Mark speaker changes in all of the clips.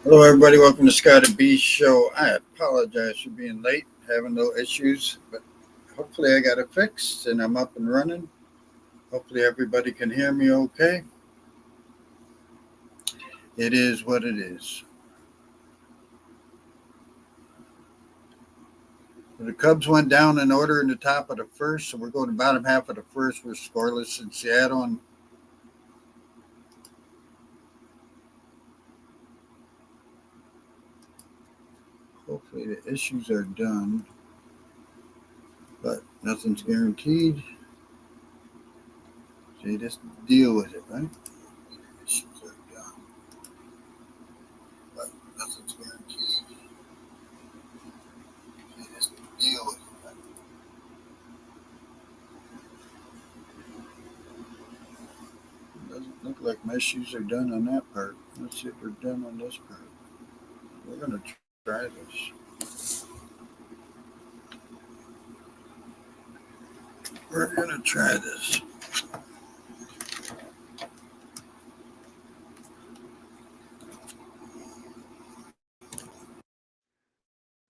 Speaker 1: Hello, everybody. Welcome to Scotty B Show. I apologize for being late, having little issues, but hopefully I got it fixed and I'm up and running. Hopefully everybody can hear me okay. It is what it is. The Cubs went down in order in the top of the first, so we're going to the bottom half of the first. We're scoreless in Seattle, and hopefully the issues are done, but nothing's guaranteed. So you just deal with it, right? Issues are done, but nothing's guaranteed. You just deal with it. Right? Doesn't look like my shoes are done on that part. Let's see if they're done on this part. We're going to try this. We're going to try this.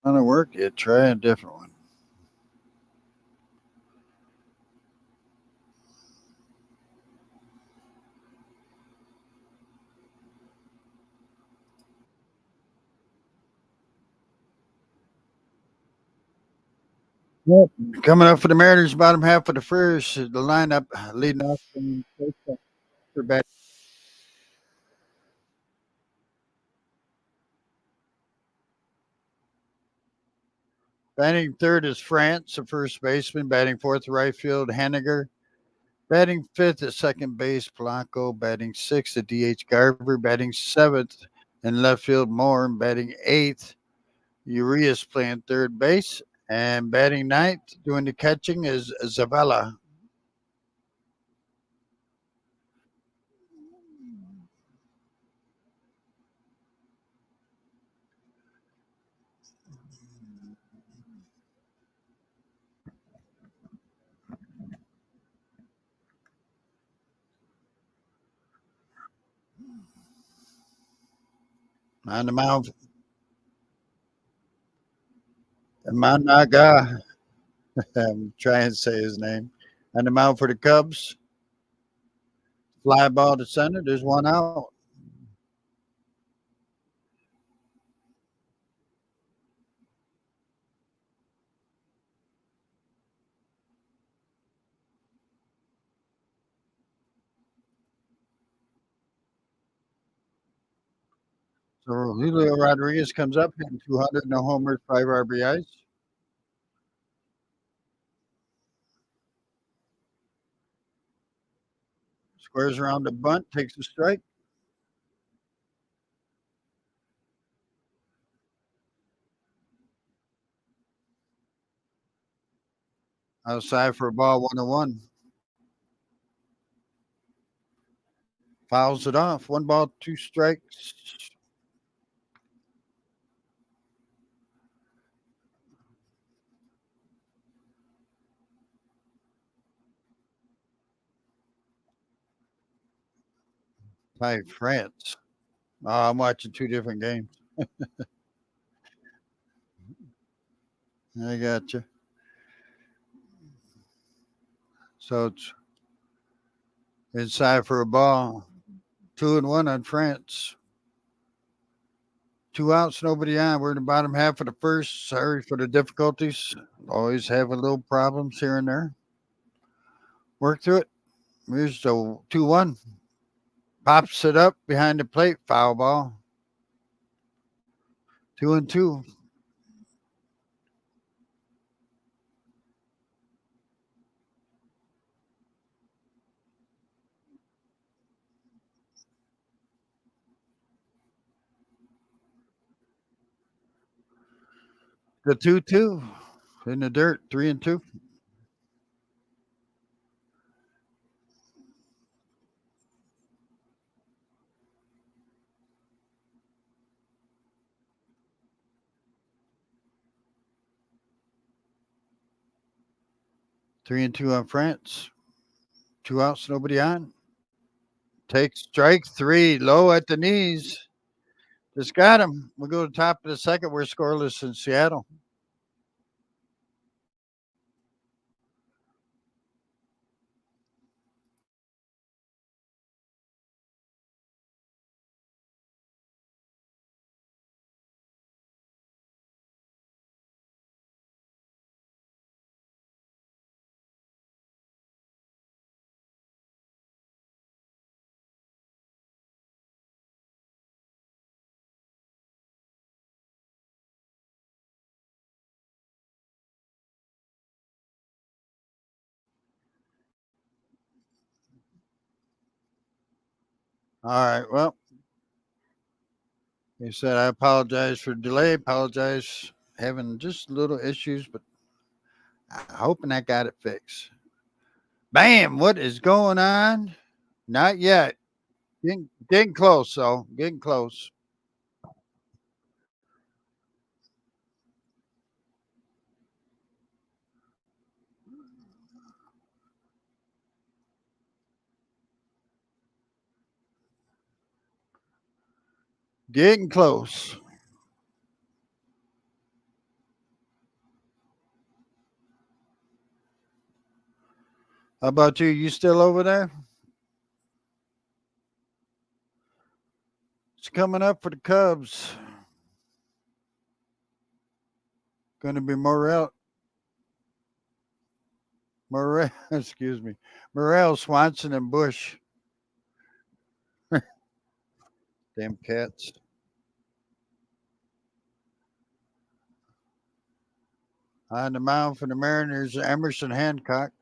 Speaker 1: Not going to work yet. Try a different one. Yep. Coming up for the Mariners, bottom half of the first, the lineup leading off from for batting third is France, the first baseman. Batting fourth, right field, Haniger. Batting fifth at second base, Polanco. Batting sixth at DH, Garver. Batting seventh in left field, Moore. Batting eighth, Urias playing third base. And batting ninth, doing the catching, is Zavella. On the mound, Managa. I'm trying to say his name. On the mound for the Cubs, fly ball to center. There's one out. So Julio Rodriguez comes up, hitting 200, no homers, 5 RBIs. Squares around the bunt, takes a strike. Outside for a ball, 1-1. Fouls it off. 1 ball, 2 strikes. By France. I'm watching 2 different games. I got you. So it's inside for a ball. 2-1 on France. 2 outs, nobody on. We're in the bottom half of the first. Sorry for the difficulties. Always have a little problems here and there. Work through it. Here's the 2-1. Pops it up behind the plate. Foul ball. 2-2. The 2-2 in the dirt. 3-2. 3-2 on France. 2 outs, nobody on. Take strike 3. Low at the knees. Just got him. We go to the top of the second. We're scoreless in Seattle. All right. Well, he said, I apologize for the delay. Apologize having just little issues, but I'm hoping I got it fixed. Bam! What is going on? Not yet. Getting close, though. Getting close. Getting close. How about you? You still over there? It's coming up for the Cubs. Going to be Morel, excuse me, Morel, Swanson, and Bush. Damn cats. On the mound for the Mariners, Emerson Hancock.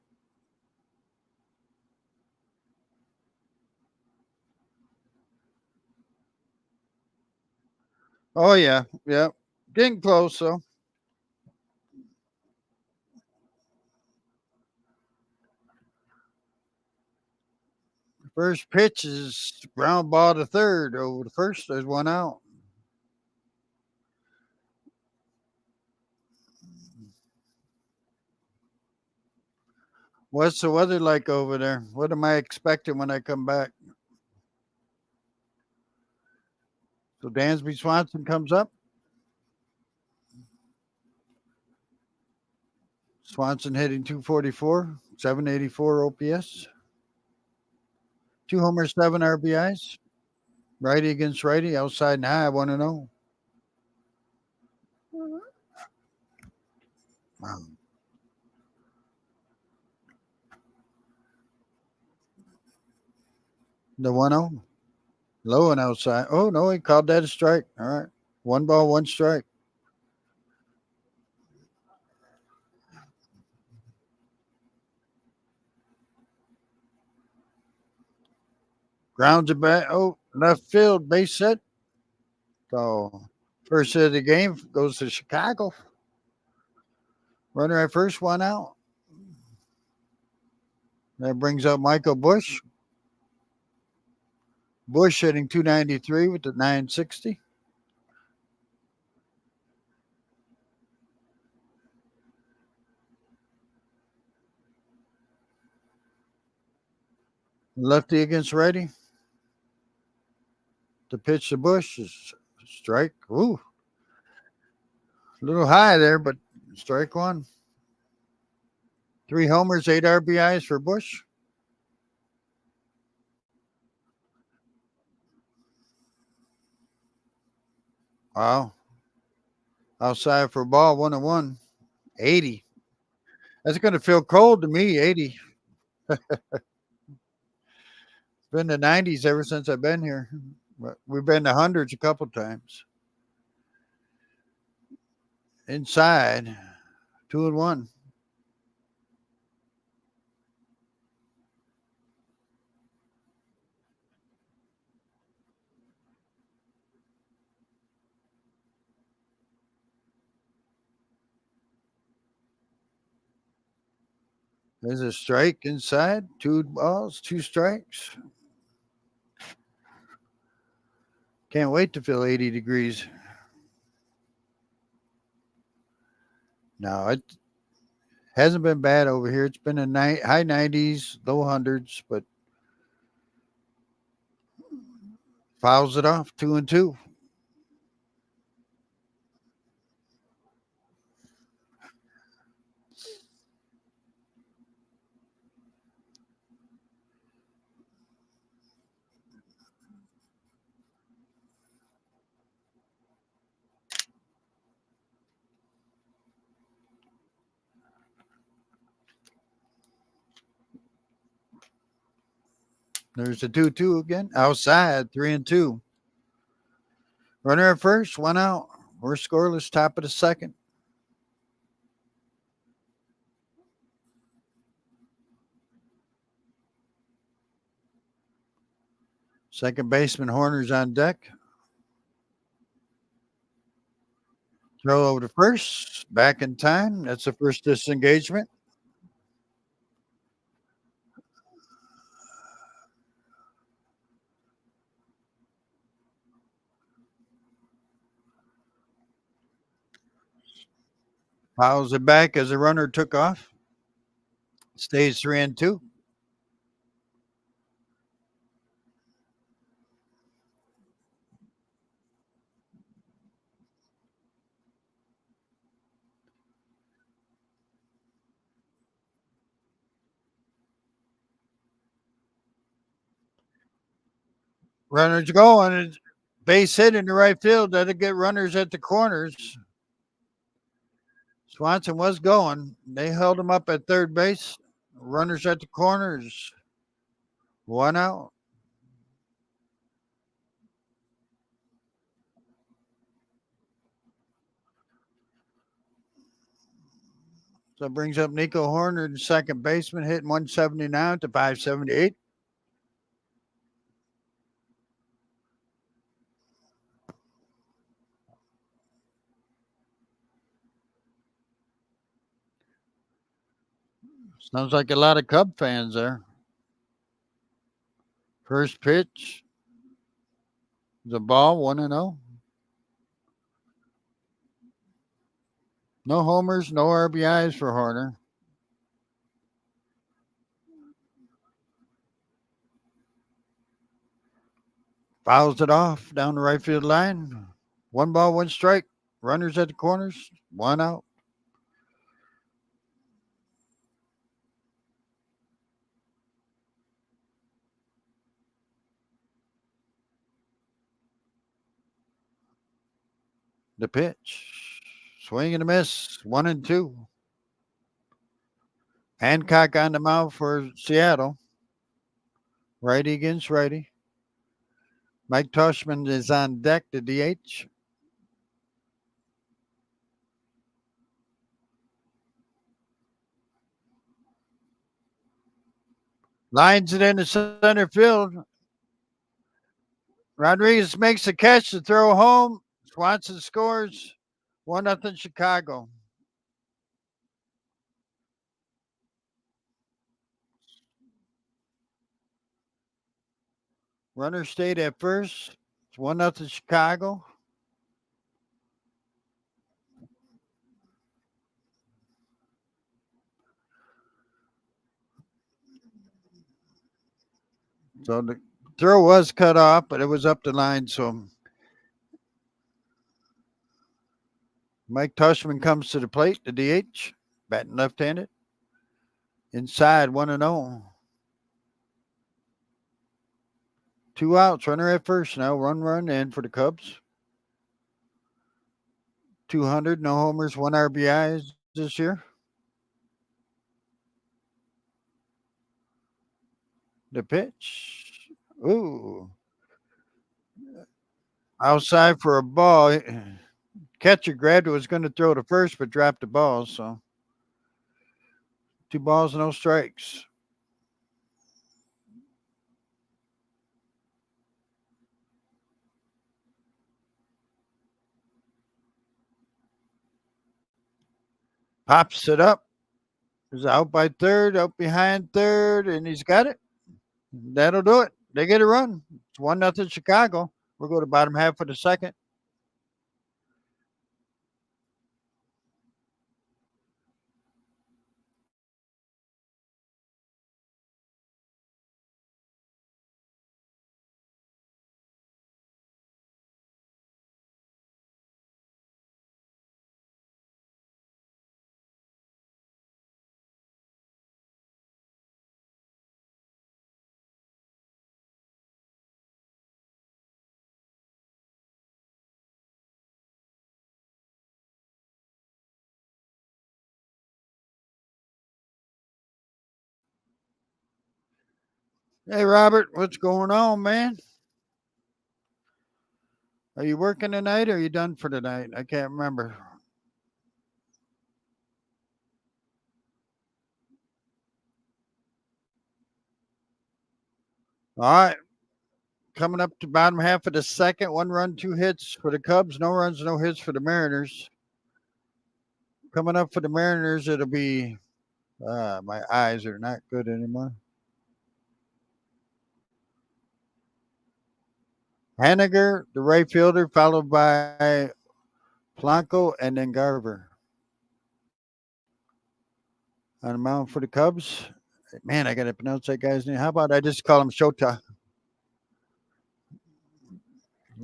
Speaker 1: Oh yeah, yeah. Getting close though. First pitch is ground ball to third. Over the first, there's one out. What's the weather like over there? What am I expecting when I come back? So Dansby Swanson comes up. Swanson hitting 244, 784 OPS, two homers, seven RBIs. Righty against righty, outside and high. I want to know. Wow. The 1-0. Low and outside. Oh, no, he called that a strike. All right. One ball, one strike. Grounds it back. Oh, left field, base hit. So first hit of the game goes to Chicago. Runner at first, one out. That brings up Michael Bush. Bush hitting 293 with the 960. Lefty against righty. The pitch to Bush is strike. Ooh, a little high there, but strike one. Three homers, eight RBIs for Bush. Wow. Outside for a ball, 1-1. 80. That's going to feel cold to me, 80. It's been the 90s ever since I've been here. But we've been to hundreds a couple times. Inside, 2-1. There's a strike inside, two balls, two strikes. Can't wait to feel 80 degrees. No, it hasn't been bad over here. It's been a high 90s, low hundreds, but fouls it off 2-2. There's the 2-2 again. Outside, 3-2. Runner at first, one out. We're scoreless, top of the second. Second baseman Horner's on deck. Throw over to first. Back in time. That's the first disengagement. Fouls it back as the runner took off. Stays 3-2. Runners going. Base hit in the right field. That'll get runners at the corners. Swanson was going. They held him up at third base. Runners at the corners. One out. So it brings up Nico Horner, the second baseman, hitting 179 to 578. Sounds like a lot of Cub fans there. First pitch, the ball, 1-0. No homers, no RBIs for Horner. Fouls it off down the right field line. One ball, one strike. Runners at the corners, one out. The pitch. Swing and a miss, 1-2. Hancock on the mound for Seattle. Righty against righty. Mike Toshman is on deck, the DH. Lines it into center field. Rodriguez makes the catch to throw home. Swanson scores. 1-0 Chicago. Runner stayed at first. It's 1-0 Chicago. So the throw was cut off, but it was up the line. So Mike Tushman comes to the plate, the DH, batting left-handed. Inside, 1-0. Two outs, runner at first now. Run in for the Cubs. 200, no homers, one RBIs this year. The pitch. Ooh. Outside for a ball. Catcher grabbed it, was going to throw to first, but dropped the ball. So 2 balls, no strikes. Pops it up. Is out by third, out behind third, and he's got it. That'll do it. They get a run. It's 1-0 Chicago. We'll go to bottom half of the second. Hey, Robert, what's going on, man? Are you working tonight or are you done for tonight? I can't remember. All right. Coming up to bottom half of the second. 1 run, 2 hits for the Cubs. No runs, no hits for the Mariners. Coming up for the Mariners, it'll be. My eyes are not good anymore. Haniger, the right fielder, followed by Blanco and then Garver. On the mound for the Cubs. Man, I got to pronounce that guy's name. How about I just call him Shota?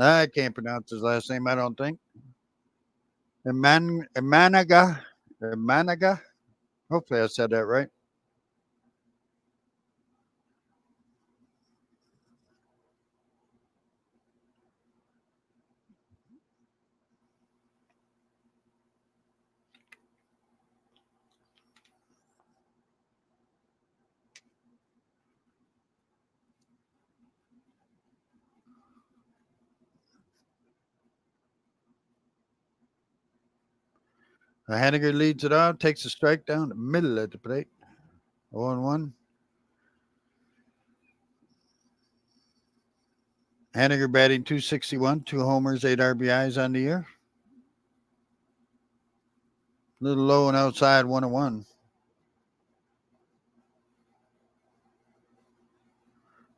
Speaker 1: I can't pronounce his last name, I don't think. Emanaga. Emanaga. Hopefully I said that right. Haniger leads it off, takes a strike down the middle of the plate. 0-1. Haniger batting 261, 2 homers, 8 RBIs on the year. A little low and outside, 1-1.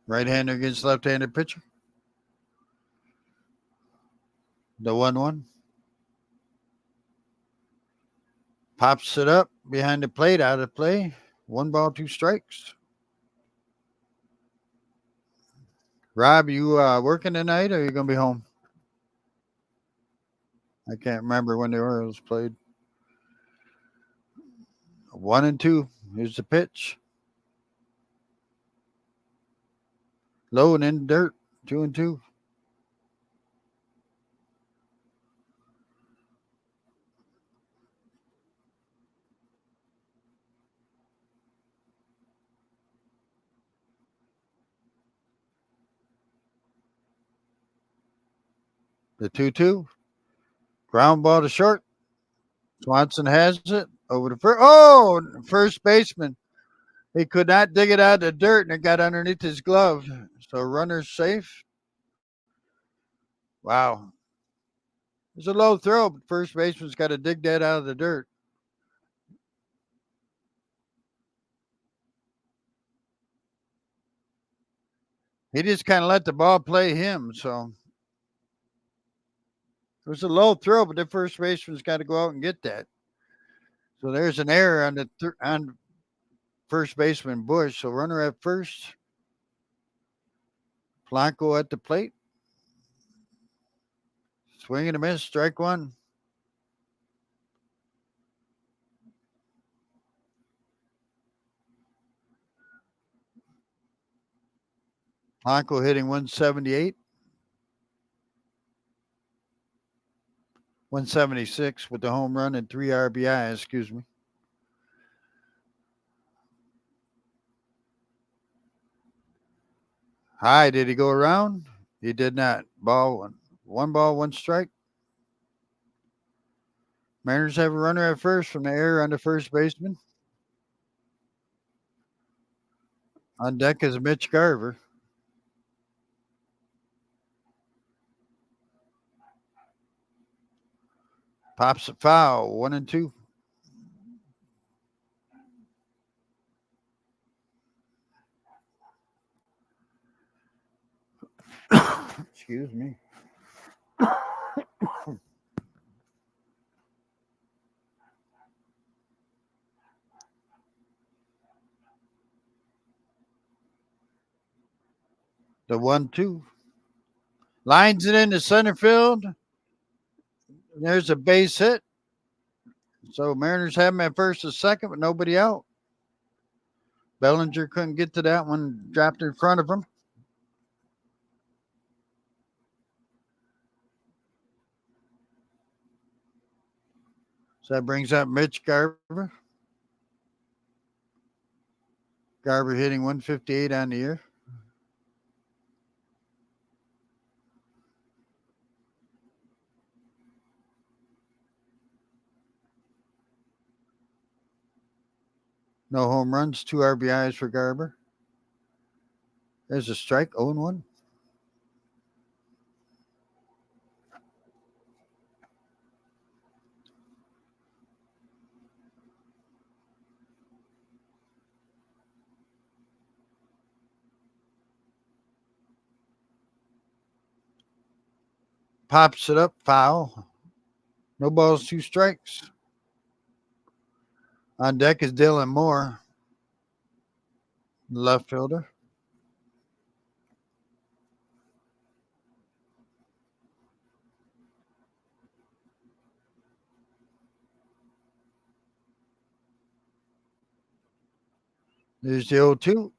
Speaker 1: Right-hander against left-handed pitcher. The 1-1. Pops it up behind the plate, out of play. 1 ball, 2 strikes. Rob, you working tonight or are you going to be home? I can't remember when the Orioles played. 1-2. Here's the pitch. Low and in dirt. 2-2. The 2-2. Ground ball to short. Swanson has it over the first. Oh, first baseman. He could not dig it out of the dirt and it got underneath his glove. So runner's safe. Wow. It's a low throw, but first baseman's got to dig that out of the dirt. He just kind of let the ball play him. So it was a low throw, but the first baseman's got to go out and get that. So there's an error on on first baseman Bush. So runner at first. Blanco at the plate. Swing and a miss. Strike one. Blanco hitting 178. 176 with the home run and 3 RBIs. Excuse me. High. Did he go around? He did not. Ball one. 1 ball, 1 strike. Mariners have a runner at first from the error on the first baseman. On deck is Mitch Garver. Pops a foul. 1-2. Excuse me. The 1-2. Lines it into center field. There's a base hit. So Mariners have him at first and second, but nobody out. Bellinger couldn't get to that one, dropped in front of him. So that brings up Mitch Garver. Garver hitting 158 on the year. No home runs, 2 RBIs for Garber. There's a strike, 0-1. Pops it up, foul. No balls, 2 strikes. On deck is Dylan Moore, left fielder. There's the 0-2.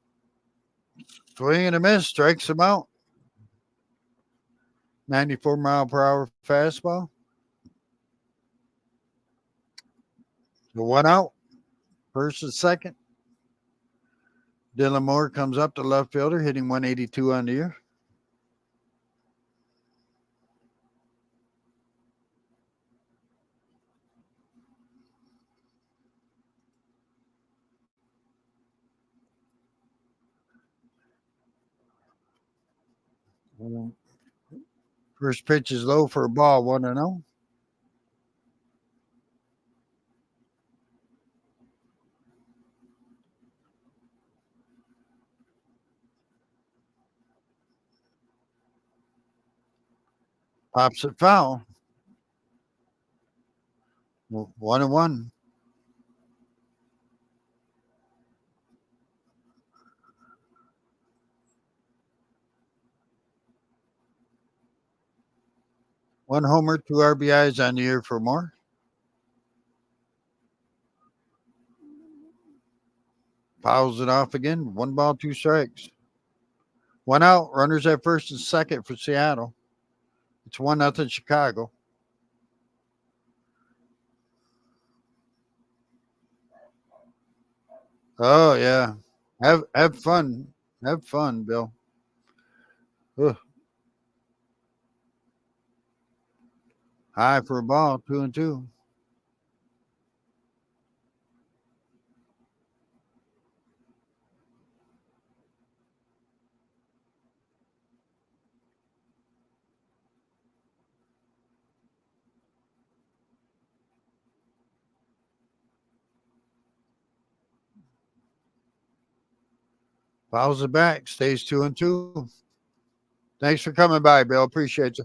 Speaker 1: Swing and a miss, strikes him out. 94-mile-per-hour fastball. So 1 out. First and second. Dylan Moore comes up to left fielder, hitting 182 on the year. First pitch is low for a ball, 1-0. Pops it foul. 1-1. One homer, 2 RBIs on the year for Moore. Fouls it off again. 1 ball, 2 strikes. 1 out. Runners at first and second for Seattle. It's 1-0 Chicago. Oh yeah. Have fun. Have fun, Bill. Ugh. High for a ball, 2-2. Fouls it back, stays 2-2. Thanks for coming by, Bill. Appreciate you.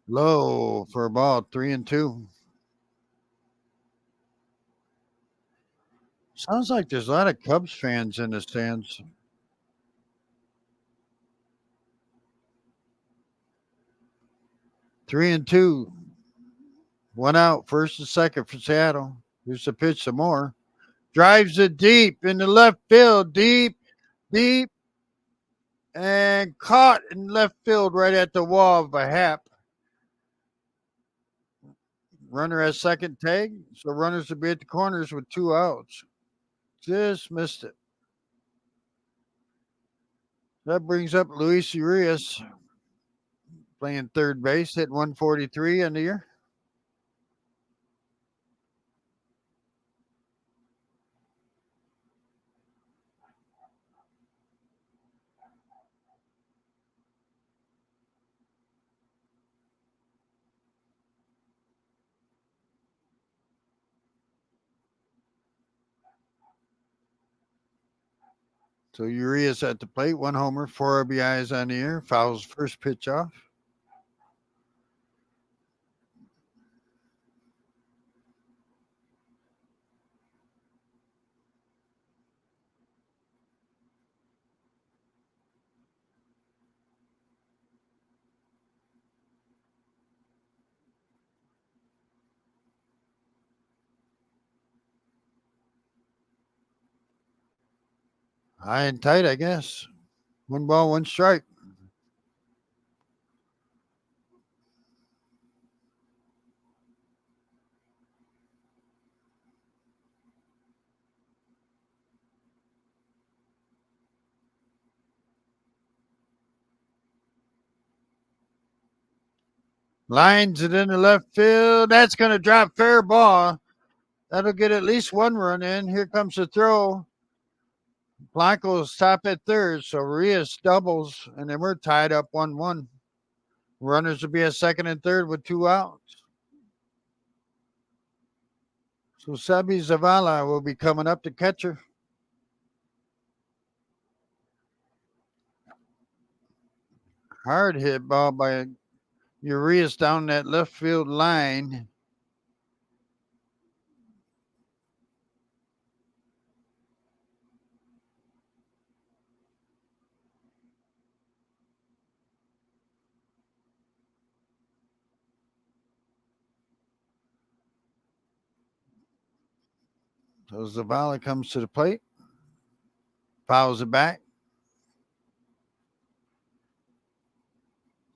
Speaker 1: Low for a ball, 3-2. Sounds like there's a lot of Cubs fans in the stands. 3-2. 1 out, first and second for Seattle. Here's the pitch some more. Drives it deep in the left field, deep, deep, and caught in left field right at the wall of a Hap. Runner at second tag, so runners will be at the corners with 2 outs. Just missed it. That brings up Luis Urias playing third base, hit 143 on the year. So Urias at the plate, 1 homer, 4 RBIs on the year. Fouls first pitch off. High and tight, I guess. 1 ball, 1 strike. Lines it into left field. That's going to drop fair ball. That'll get at least one run in. Here comes the throw. Blanco's stop at third, so Rios doubles, and then we're tied up 1-1. Runners will be at second and third with 2 outs. So Sebi Zavala will be coming up to catcher. Hard hit ball by Urias down that left field line. So Zavala comes to the plate, fouls it back.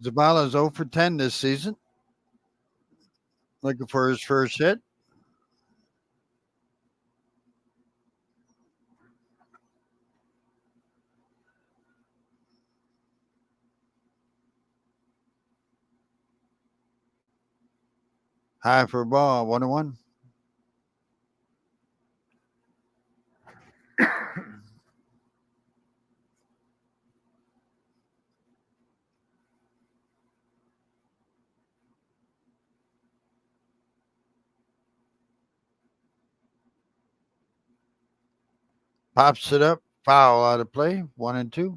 Speaker 1: Zavala's 0 for 10 this season. Looking for his first hit. High for a ball, 1-1. Pops it up, foul out of play, 1-2.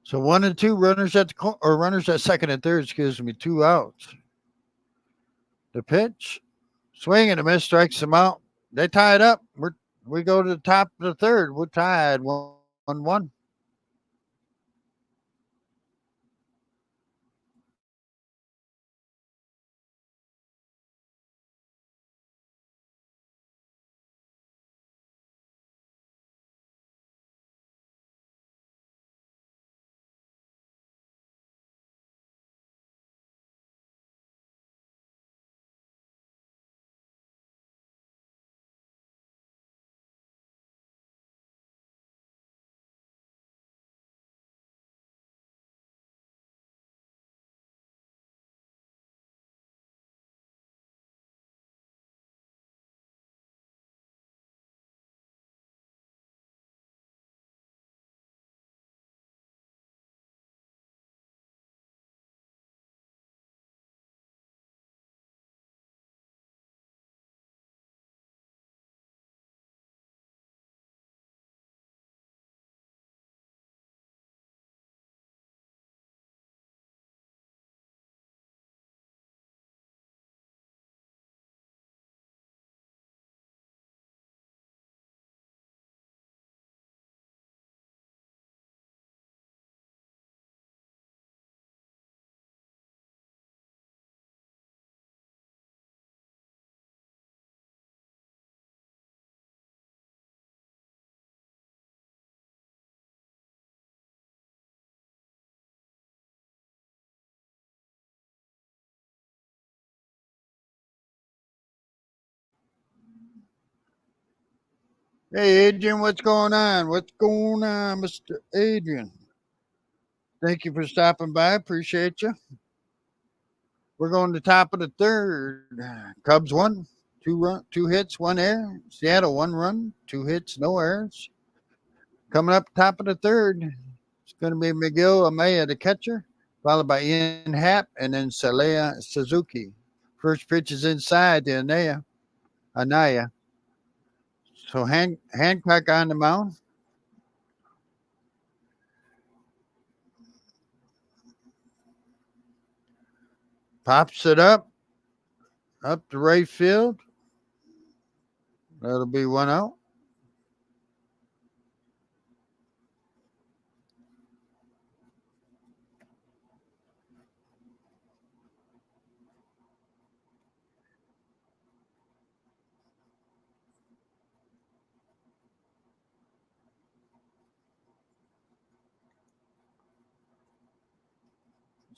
Speaker 1: So 1-2 runners at runners at second and third. Excuse me, 2 outs. The pitch, swing and a miss, strikes them out. They tie it up. We go to the top of the third. We're tied 1-1. Hey, Adrian, what's going on? What's going on, Mr. Adrian? Thank you for stopping by. Appreciate you. We're going to the top of the third. Cubs won, 2 hits, 1 error. Seattle 1 run, 2 hits, no errors. Coming up top of the third, it's going to be Miguel Amaya, the catcher, followed by Ian Happ and then Saleha Suzuki. First pitch is inside to Anaya. So Hancock on the mound. Pops it up to right field. That'll be 1 out.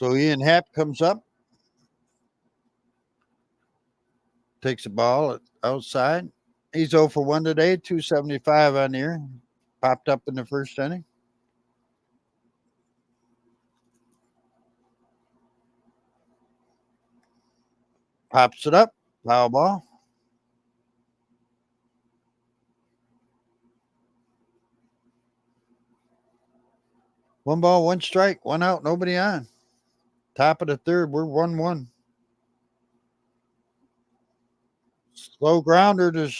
Speaker 1: So Ian Happ comes up. Takes the ball outside. He's 0 for 1 today, 275 on the year. Popped up in the first inning. Pops it up. Foul ball. 1 ball, 1 strike, 1 out, nobody on. Top of the third, we're 1-1. Slow grounder to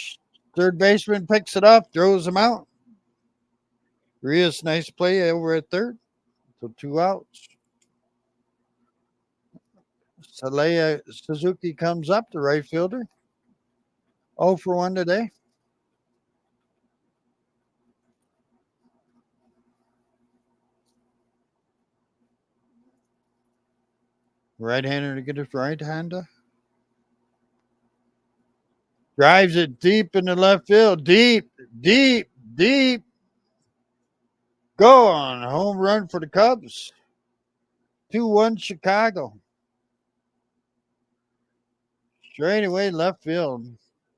Speaker 1: third baseman, picks it up, throws him out. Rios, nice play over at third. So 2 outs. Saleya Suzuki comes up, the right fielder. 0 for 1 today. Right-hander to get his right-hander. Drives it deep in the left field. Deep, deep, deep. Go on. Home run for the Cubs. 2-1 Chicago. Straight away left field.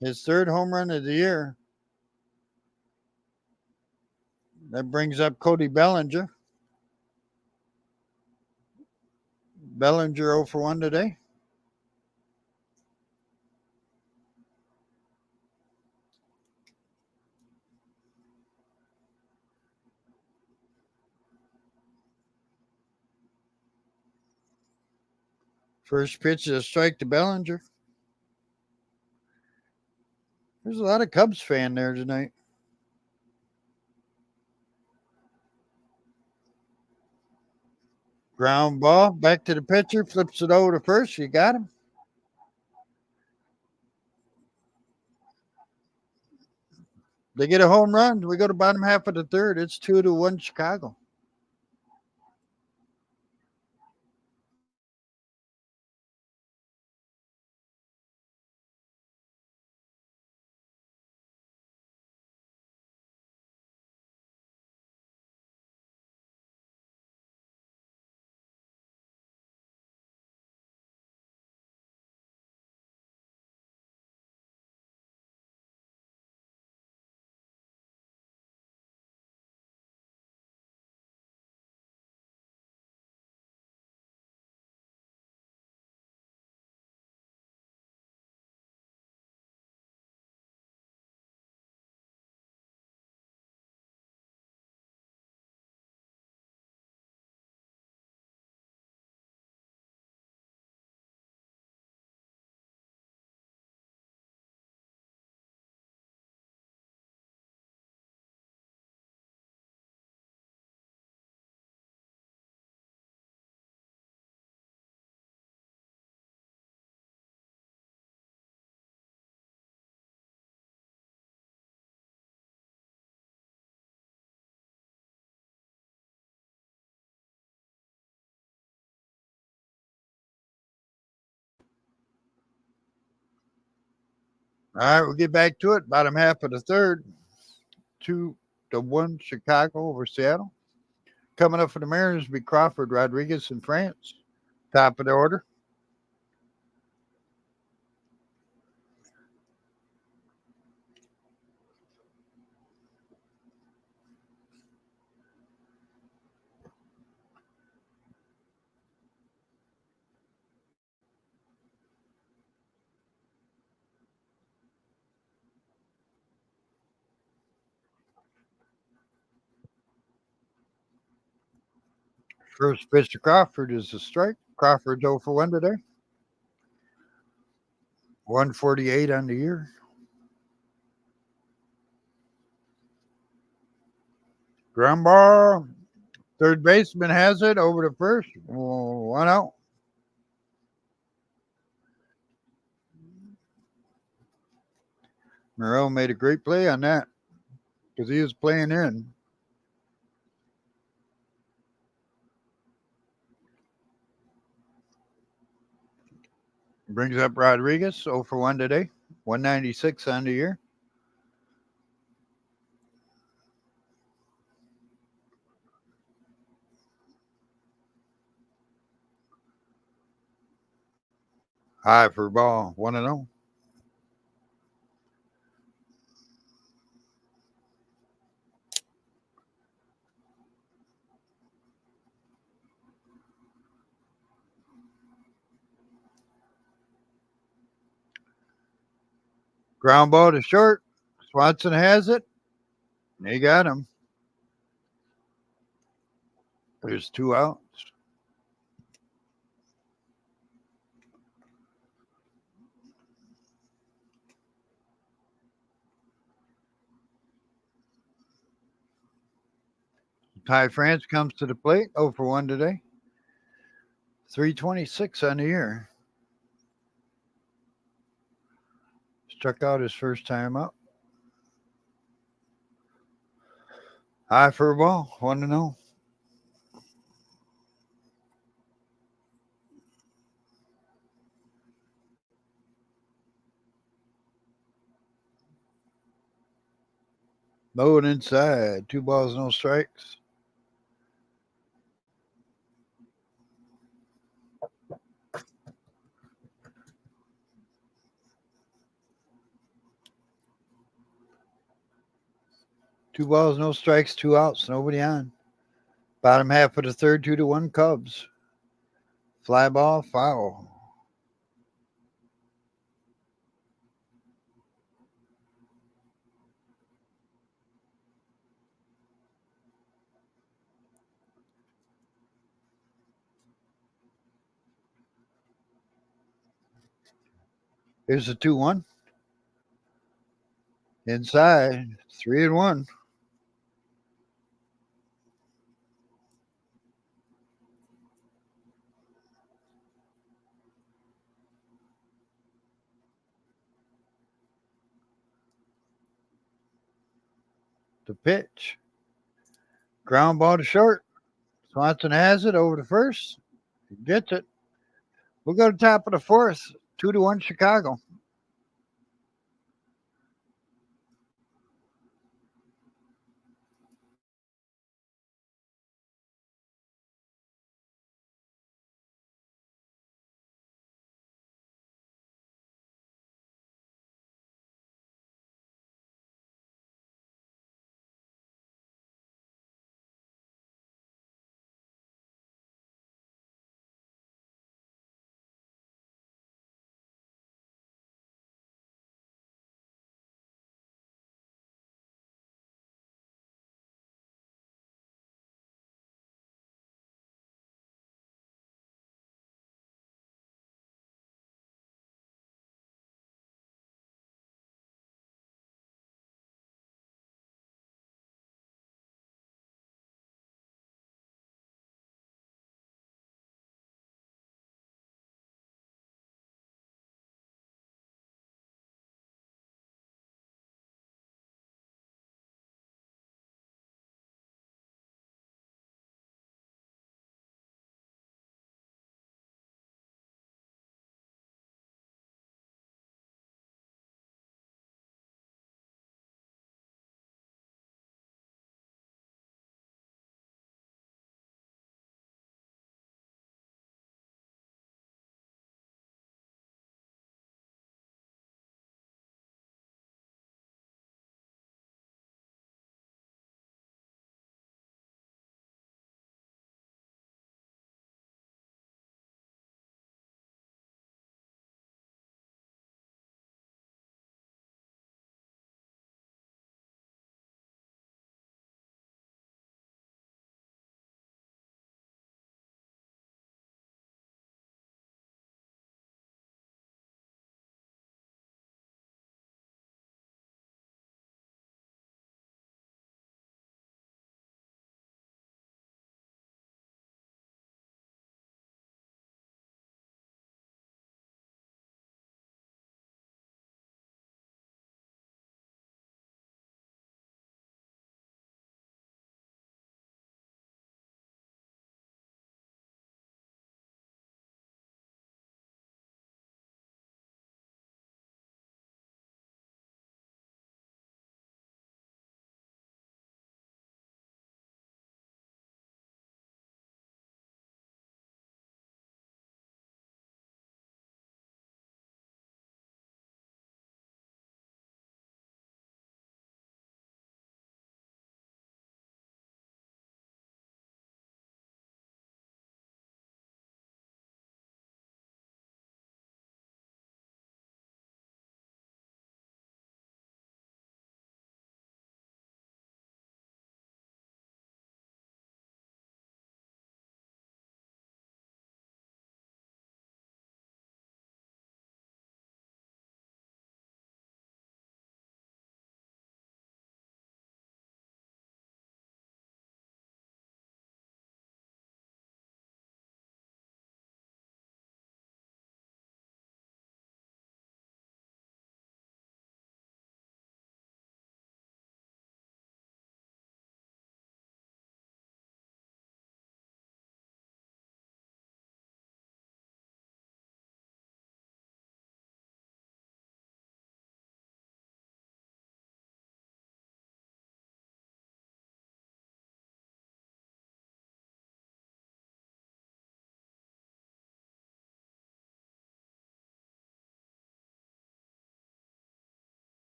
Speaker 1: His third home run of the year. That brings up Cody Bellinger. Bellinger 0 for 1 today. First pitch is a strike to Bellinger. There's a lot of Cubs fan there tonight. Ground ball back to the pitcher, flips it over to first. You got him. They get a home run. We go to bottom half of the third. It's 2-1 Chicago. All right, we'll get back to it. Bottom half of the third. 2-1 Chicago over Seattle. Coming up for the Mariners will be Crawford, Rodriguez, and France. Top of the order. First pitch to Crawford is a strike. Crawford's 0 for 1 today. 148 on the year. Ground ball. Third baseman has it over to first. 1 out. Morel made a great play on that because he was playing in. Brings up Rodriguez, 0 for 1 today. 196 on the year. High for ball, 1-0. Ground ball to short. Swanson has it. They got him. There's 2 outs. Ty France comes to the plate. 0 for 1 today. 326 on the year. Struck out his first time up. High for a ball. 1-0. Mowing inside. 2 balls, no strikes. Two balls, no strikes, 2 outs, nobody on. Bottom half of the third, 2-1 Cubs. Fly ball, foul. Here's the 2-1. Inside, 3-1. The pitch. Ground ball to short. Swanson has it over to first. He gets it. We'll go to top of the fourth. 2-1 Chicago.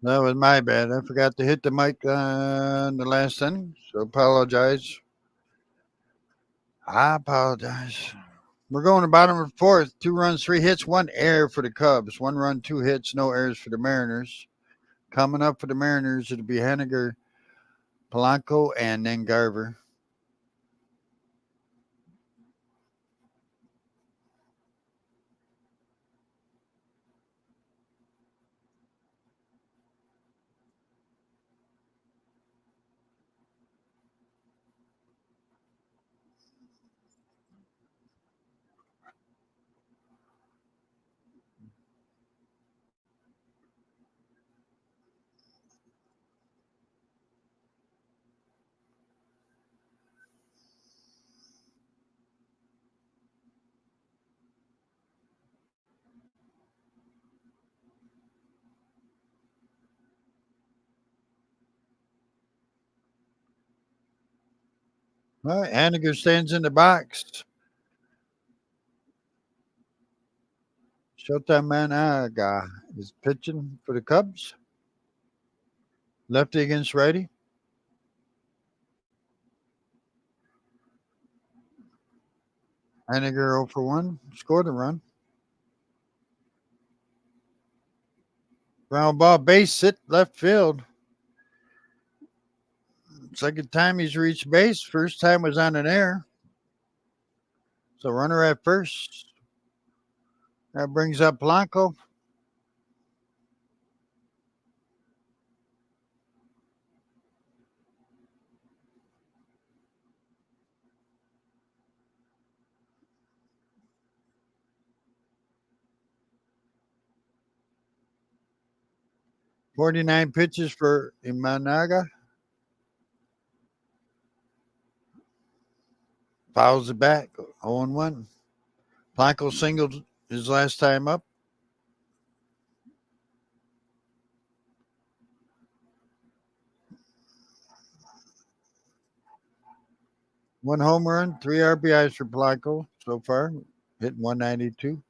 Speaker 1: That was my bad. I forgot to hit the mic on the last inning, so apologize. I apologize. We're going to bottom of the fourth. 2 runs, 3 hits, 1 error for the Cubs. 1 run, 2 hits, no errors for the Mariners. Coming up for the Mariners, it'll be Henniger, Polanco, and then Garver. All right, Henniger stands in the box. Showtime Managa is pitching for the Cubs. Lefty against righty. Henniger 0 for 1. Scored a run. Ground ball, base hit left field. Second time he's reached base. First time was on an air. So runner at first. That brings up Blanco. .49 pitches for Imanaga. Fouls it back. 0-1. Blanco singled his last time up. One home run, 3 RBIs for Blanco so far. Hitting 192.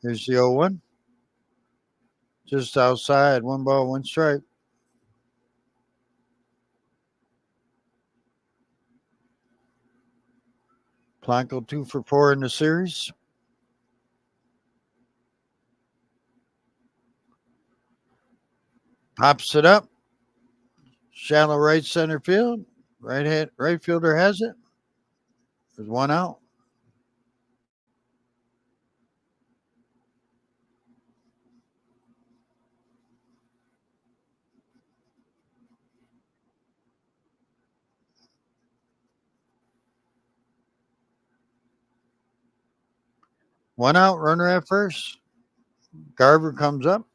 Speaker 1: Here's the 0-1. Just outside. 1 ball, 1 strike. Blanco 2 for 4 in the series. Pops it up. Shallow right center field. Right fielder has it. There's 1 out. One out, runner at first. Garver comes up.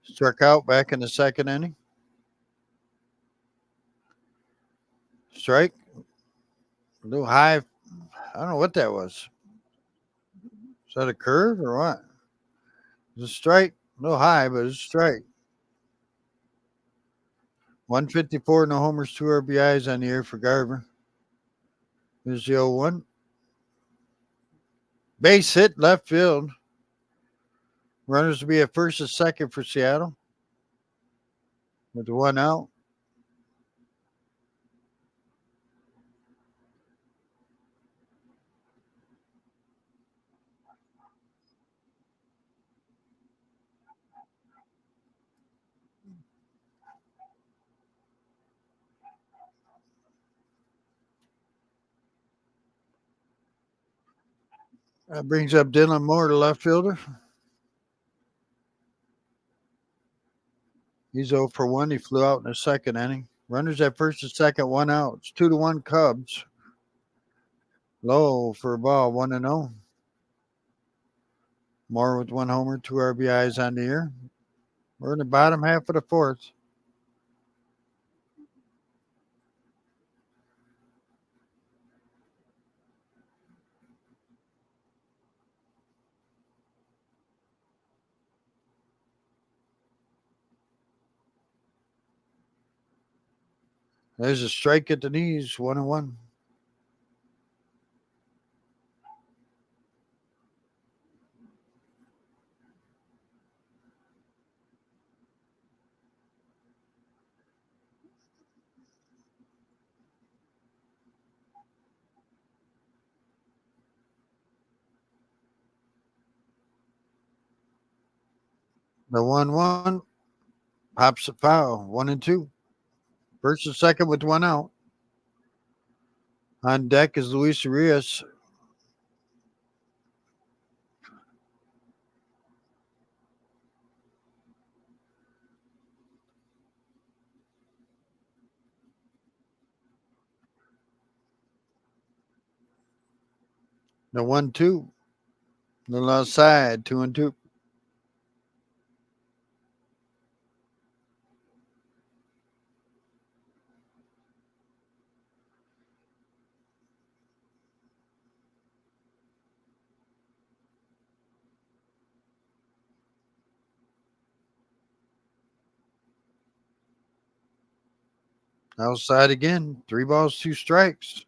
Speaker 1: Struck out back in the second inning. Strike. A little high. I don't know what that was. Is that a curve or what? It's a strike. A little high, but it's a strike. 154, no homers, 2 RBIs on the air for Garver. Here's the 0-1. Base hit left field. Runners will be at first and second for Seattle. With the 1 out. That brings up Dylan Moore, the left fielder. He's 0 for 1. He flew out in the second inning. Runners at first and second, 1 out. It's 2-1 Cubs. Low for a ball, 1-0. Moore with 1 homer, 2 RBIs on the year. We're in the bottom half of the fourth. There's a strike at the knees, 1-1. The 1-1 pops a foul. 1-2. First and second with one out. On deck is Luis Arias. The 1-2. Little outside. 2-2. Outside again. 3 balls, 2 strikes.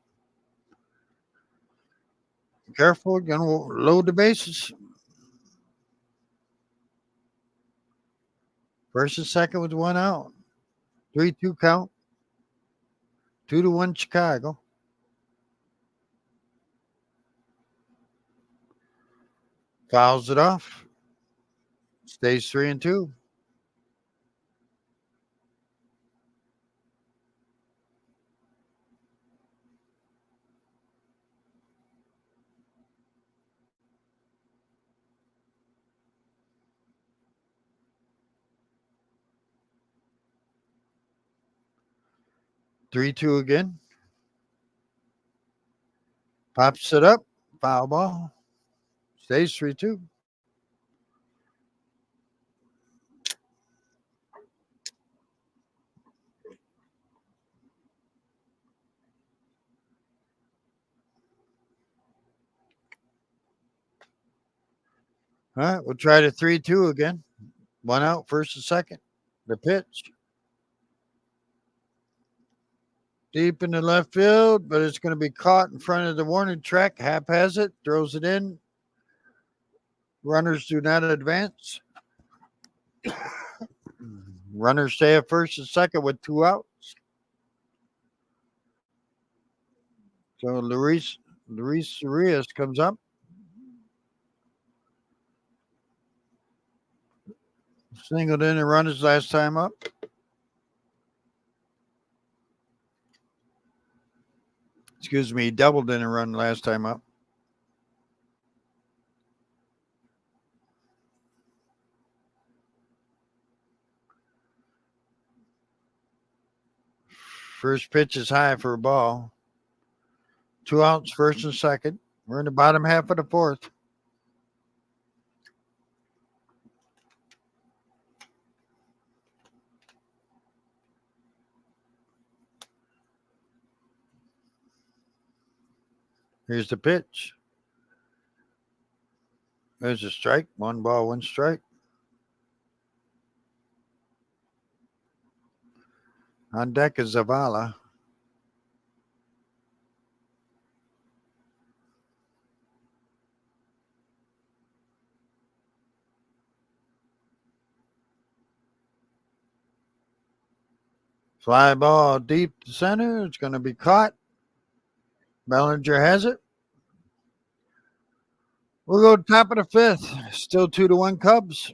Speaker 1: Careful. Gonna load the bases. First and second with one out. 3-2 count. 2-1 Chicago. Fouls it off. Stays 3-2. 3-2 again. Pops it up. Foul ball. Stays 3-2. All right, we'll try the 3-2 again. One out, first and second. The pitch. Deep in the left field, but it's going to be caught in front of the warning track. Hap has it, throws it in. Runners do not advance. Runners stay at first and second with 2 outs. So Luis Arias comes up. Singled in and run his last time up. Excuse me, doubled in a run last time up. First pitch is high for a ball. 2 outs, first and second. We're in the bottom half of the fourth. Here's the pitch. There's a strike. 1 ball, 1 strike. On deck is Zavala. Fly ball deep to center. It's going to be caught. Bellinger has it. We'll go top of the fifth. Still 2-1 Cubs.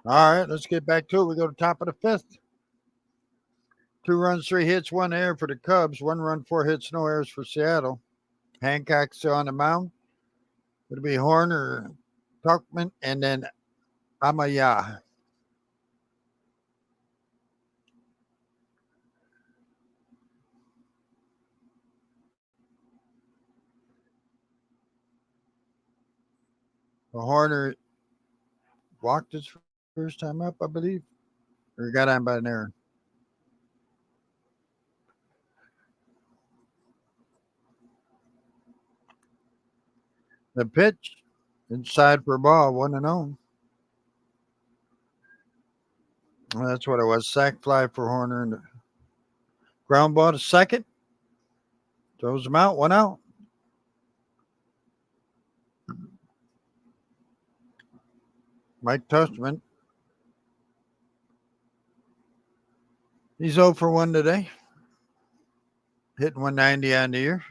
Speaker 1: All right, let's get back to it. We go to top of the fifth. 2 runs, 3 hits, 1 error for the Cubs. 1 run, 4 hits, no errors for Seattle. Hancock's still on the mound. It'll be Horner, Tuckman, and then Amaya. Horner walked his first time up, I believe, or got on by an error. The pitch inside for a ball, 1-0. Well, that's what it was. Sack fly for Horner and ground ball to second. Throws him out, 1 out. Mike Tushman. He's 0 for 1 today. Hitting 190 on the year.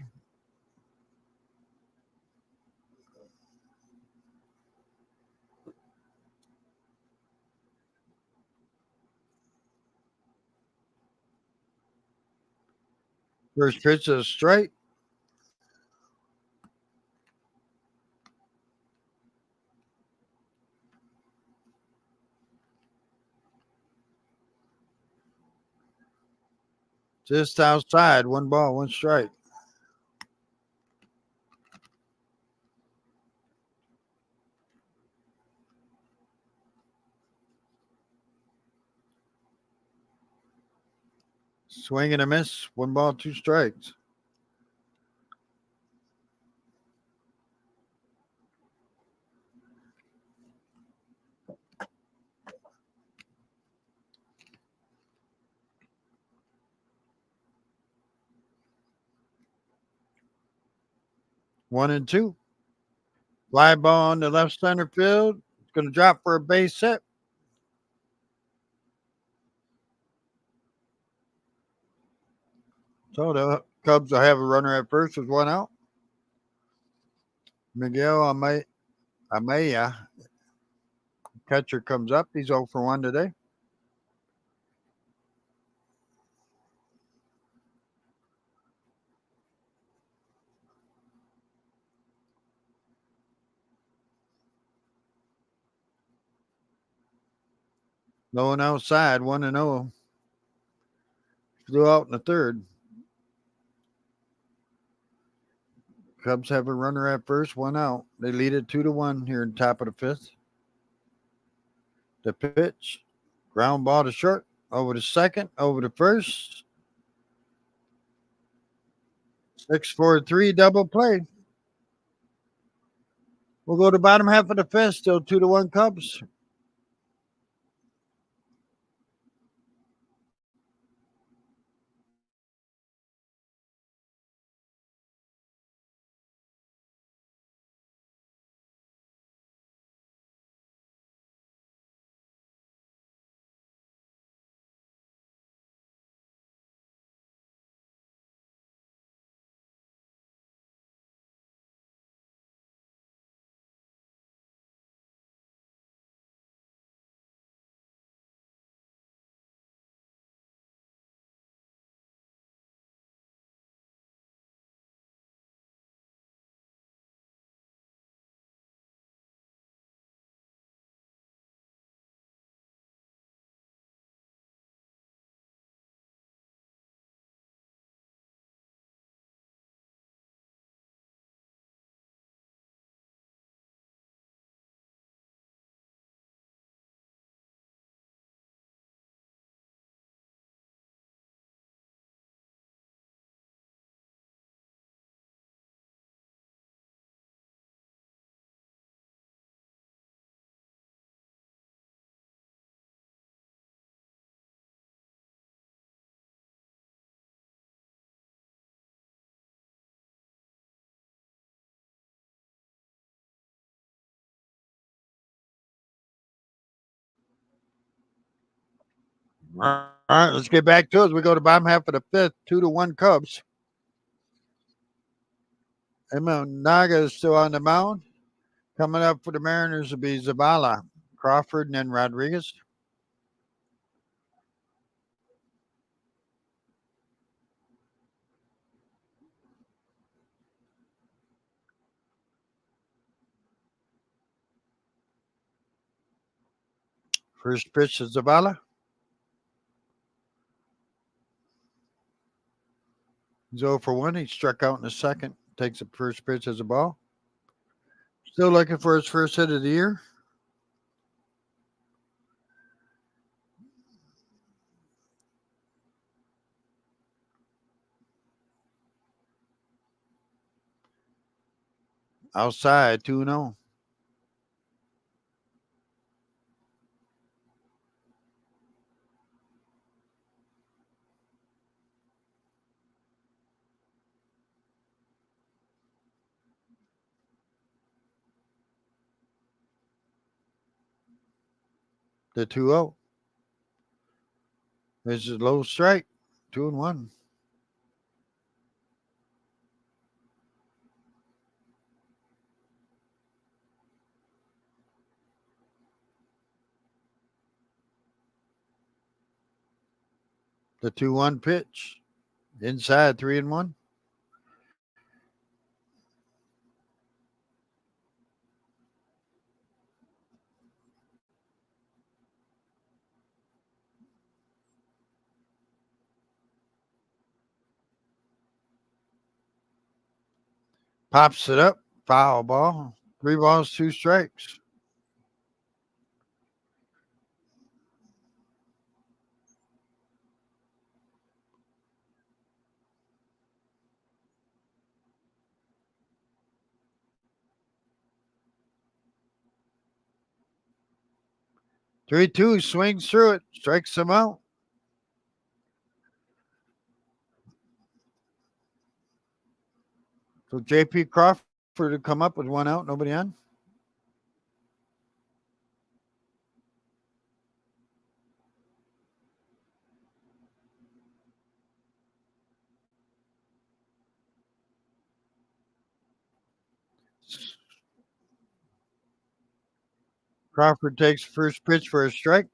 Speaker 1: First pitch is straight. Just outside. 1 ball, 1 strike. Swing and a miss. 1 ball, 2 strikes. One and two. Fly ball on the left center field. It's going to drop for a base hit. So the Cubs will have a runner at first with 1 out. Miguel Amaya, catcher, comes up. He's 0 for 1 today. Low and outside, 1-0. Flew out in the third. Cubs have a runner at first, 1 out. They lead it 2-1 here in top of the fifth. The pitch, ground ball to short, over to second, over to first. 6-4-3 double play. We'll go to bottom half of the fifth, still 2-1 Cubs. All right, let's get back to it. We go to bottom half of the fifth, 2-1 Cubs. Emil Naga is still on the mound. Coming up for the Mariners will be Zavala. Crawford, and then Rodriguez. First pitch to Zavala. He's 0 for 1. He struck out in the second. Takes the first pitch as a ball. Still looking for his first hit of the year. Outside, 2-0. The 2-0. This is low strike. 2-1. The 2-1 pitch. Inside, 3-1. Pops it up. Foul ball. 3 balls, 2 strikes. Three two swings through it, strikes him out. So J.P. Crawford to come up with 1 out, nobody on. Crawford takes first pitch for a strike.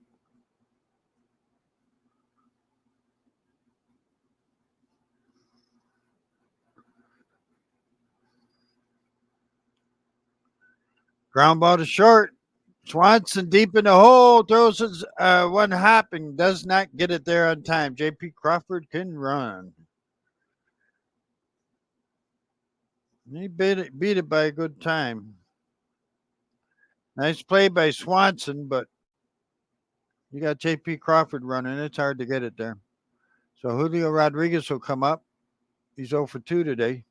Speaker 1: Ground ball to short. Swanson deep in the hole, throws his one hopping, does not get it there on time. J.P. Crawford can run. He beat it by a good time. Nice play by Swanson, but you got J.P. Crawford running. It's hard to get it there. So Julio Rodriguez will come up. He's 0 for 2 today.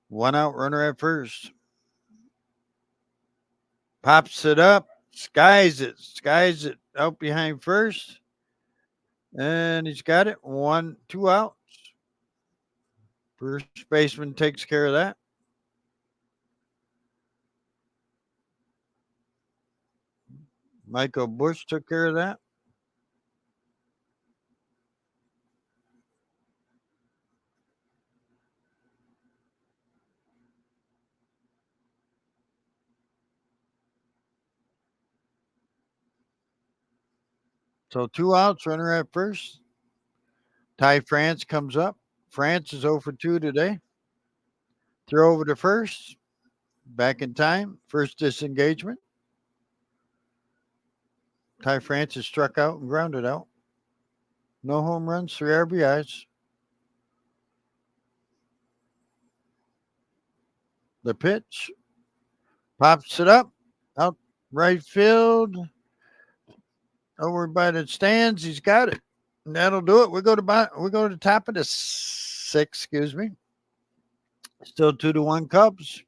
Speaker 1: 1 out, runner at first. Pops it up, skies it out behind first. And he's got it. 2 outs. First baseman takes care of that. Michael Bush took care of that. So 2 outs, runner at first. Ty France comes up. France is 0 for 2 today. Throw over to first. Back in time. First disengagement. Ty France is struck out and grounded out. No home runs, 3 RBIs. The pitch. Pops it up. Out right field. Over by the stands. He's got it. And that'll do it. We go to the top of the 6th, excuse me. Still 2-1 Cubs.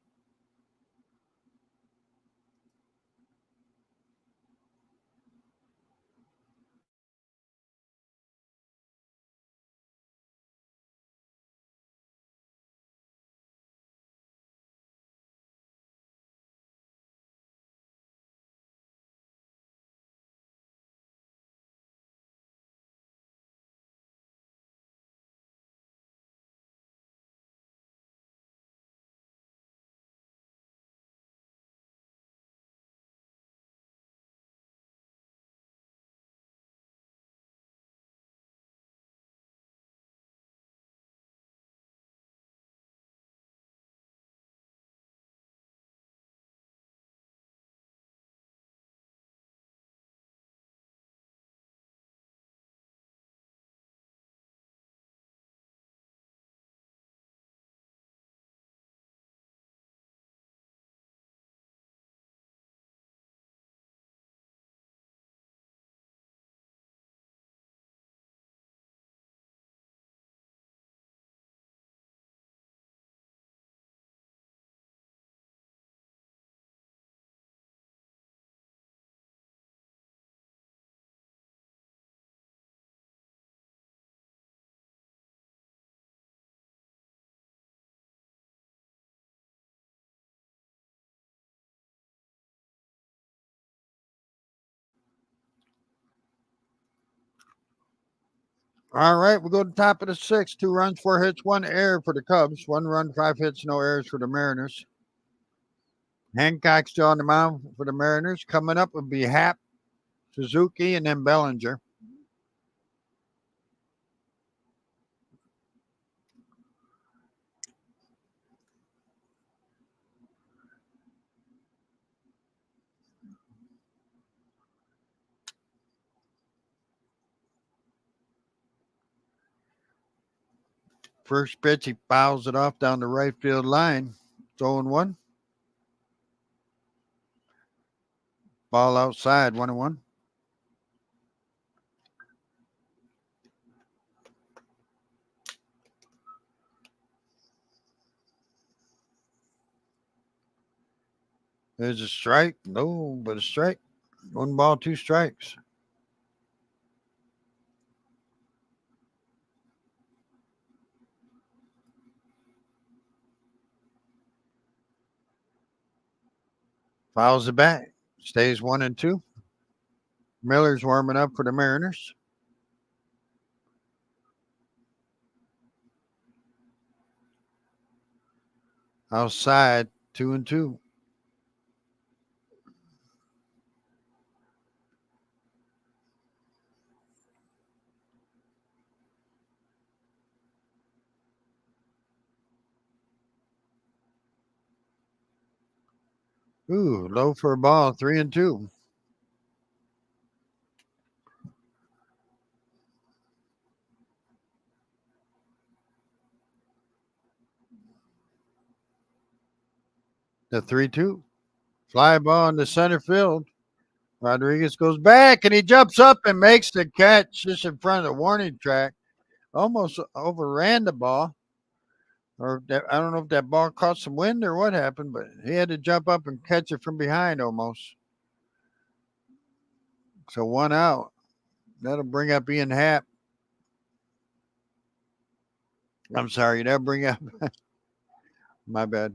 Speaker 1: All right, we go to the top of the sixth. 2 runs, 4 hits, 1 error for the Cubs. 1 run, 5 hits, no errors for the Mariners. Hancock's still on the mound for the Mariners. Coming up would be Happ, Suzuki, and then Bellinger. First pitch, he fouls it off down the right field line. It's 0-1. Ball outside, 1-1. There's a strike. No, but a strike. 1 ball, 2 strikes. Fouls it back. Stays 1-2. Miller's warming up for the Mariners. Outside, 2-2. Ooh, low for a ball, 3-2. The 3-2. Fly ball into center field. Rodriguez goes back and he jumps up and makes the catch just in front of the warning track. Almost overran the ball. Or that, I don't know if that ball caught some wind or what happened, but he had to jump up and catch it from behind almost. So 1 out. That'll bring up Ian Happ. I'm sorry, that'll bring up my bad.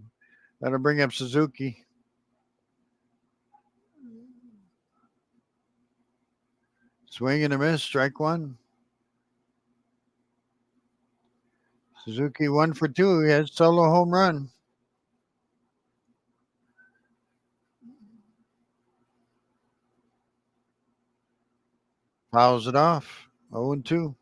Speaker 1: That'll bring up Suzuki. Swing and a miss, strike 1. Suzuki 1 for 2. He has solo home run. Fouls it off. 0-2.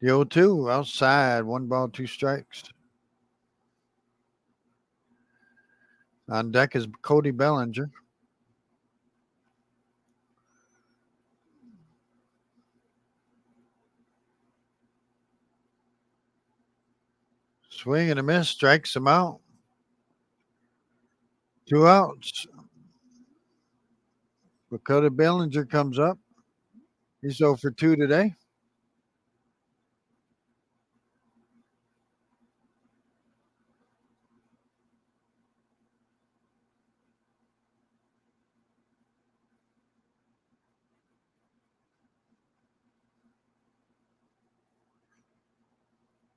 Speaker 1: The 0-2 outside. 1 ball, 2 strikes. On deck is Cody Bellinger. Swing and a miss, strikes him out. 2 outs. Cody Bellinger comes up. He's 0 for 2 today.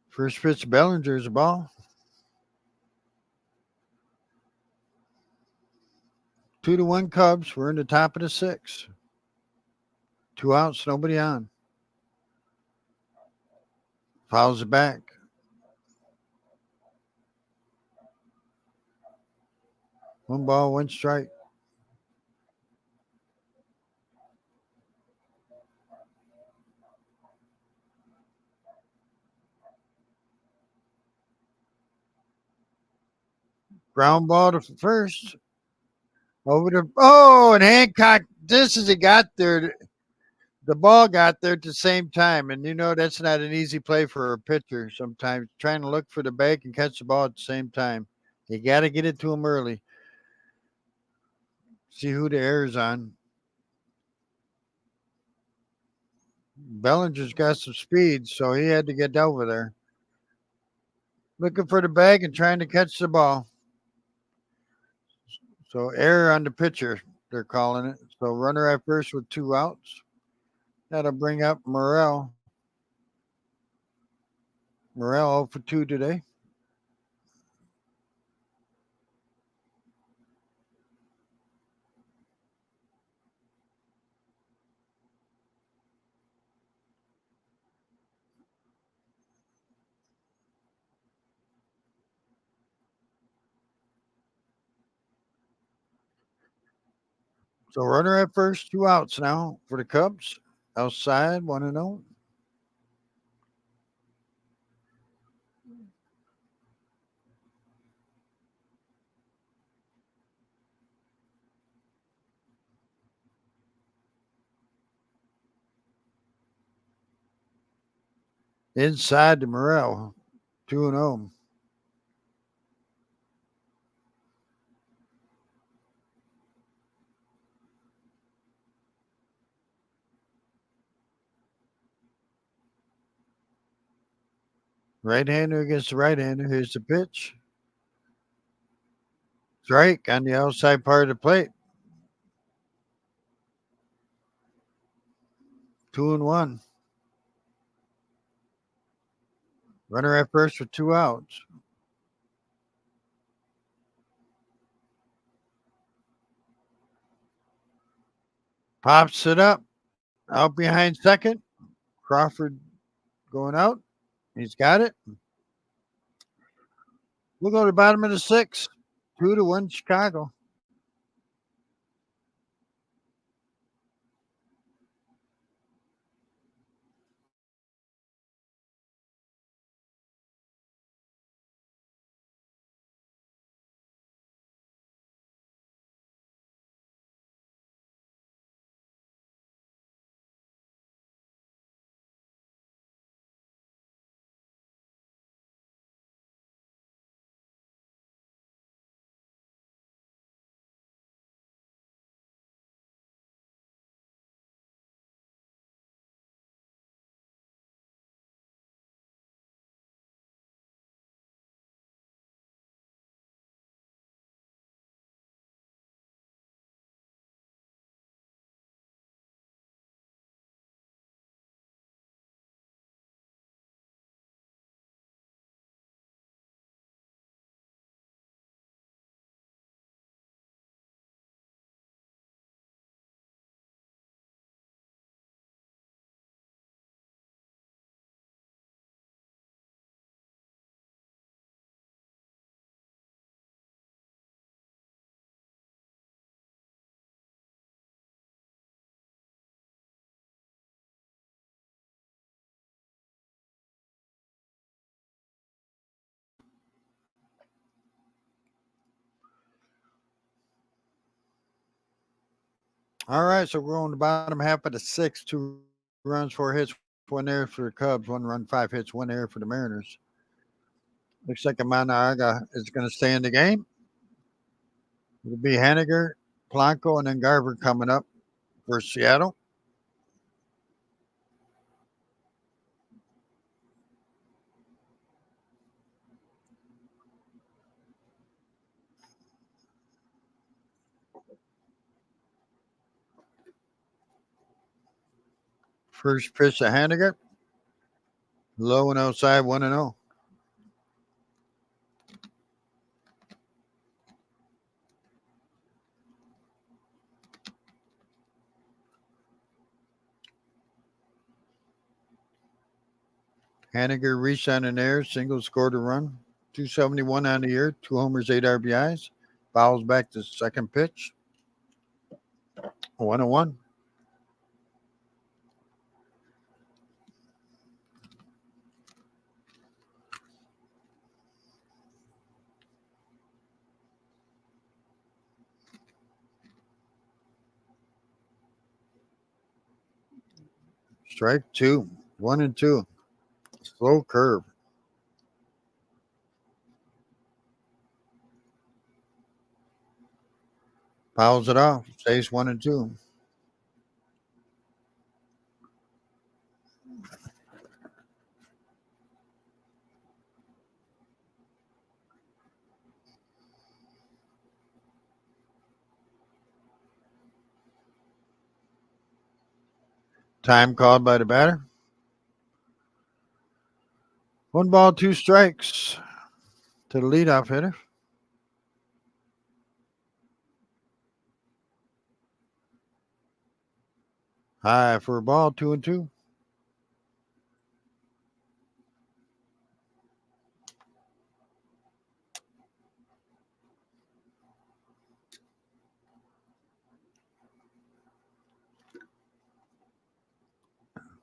Speaker 1: First pitch, Bellinger's a ball. 2-1 Cubs. We're in the top of the sixth. 2 outs, nobody on. Fouls it back. 1 ball, 1 strike. Ground ball to first. Over to and Hancock. Just as he got there, the ball got there at the same time, and that's not an easy play for a pitcher. Sometimes trying to look for the bag and catch the ball at the same time. You got to get it to him early. See who the error's on. Bellinger's got some speed, so he had to get over there. Looking for the bag and trying to catch the ball. So error on the pitcher, they're calling it. So runner at first with 2 outs. That'll bring up Morel. Morel 0 for 2 today. So runner at first, 2 outs now for the Cubs. Outside, 1-0. Inside to Morel, 2-0. Right hander against the right hander. Here's the pitch. Strike on the outside part of the plate. 2-1. Runner at first for 2 outs. Pops it up. Out behind second. Crawford going out. He's got it. We'll go to the bottom of the sixth. 2-1 Chicago. All right, so we're on the bottom half of the sixth. 2 runs, 4 hits, 1 error for the Cubs. 1 run, 5 hits, 1 error for the Mariners. Looks like Amanaga is going to stay in the game. It'll be Haniger, Blanco, and then Garver coming up for Seattle. First pitch to Haniger. Low and outside, 1-0. Haniger reached on an air, single, scored a run. 271 on the year, 2 homers, 8 RBIs. Fouls back to second pitch. 1-1. Strike 2. 1-2. Slow curve. Fouls it off. Stays 1-2. Time called by the batter. One ball, two strikes to the leadoff hitter. High for a ball, 2-2.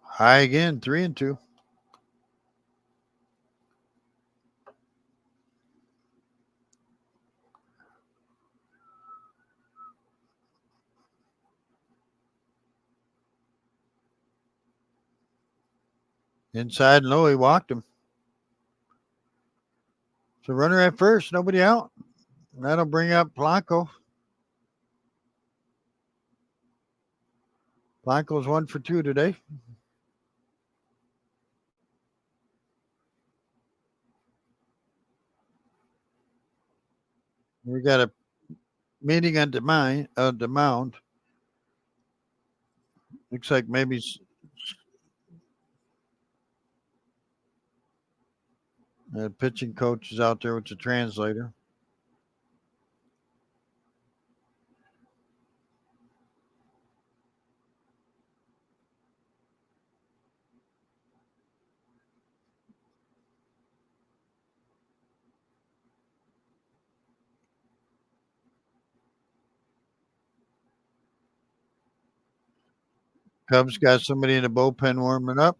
Speaker 1: High again, 3-2. Inside and low, he walked him. So runner at first, nobody out. That'll bring up Blanco. Blanco's 1-for-2 today. We got a meeting on the mound. Looks like maybe the pitching coach is out there with the translator. Cubs got somebody in the bullpen warming up.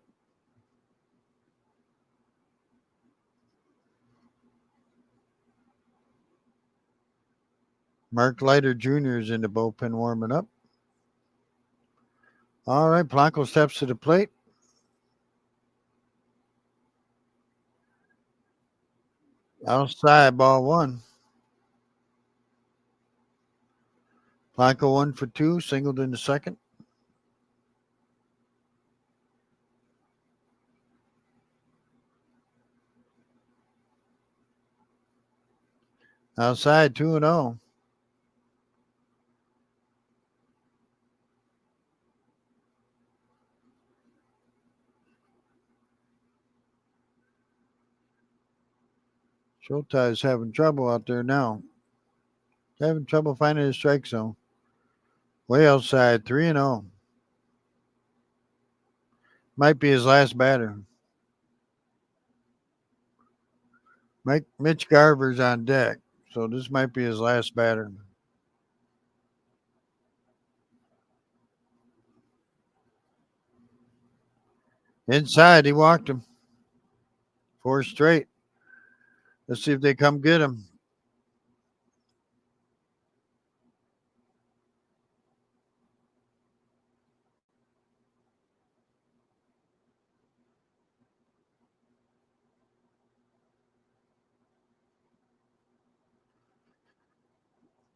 Speaker 1: Mark Leiter Jr. is in the bullpen warming up. All right, Blanco steps to the plate. Outside, ball one. Blanco 1-for-2, singled in the second. Outside, 2-0. Showtime's having trouble out there now. Having trouble finding his strike zone. Way outside, 3-0. Might be his last batter. Mitch Garver's on deck, so this might be his last batter. Inside, he walked him. 4 straight. Let's see if they come get him.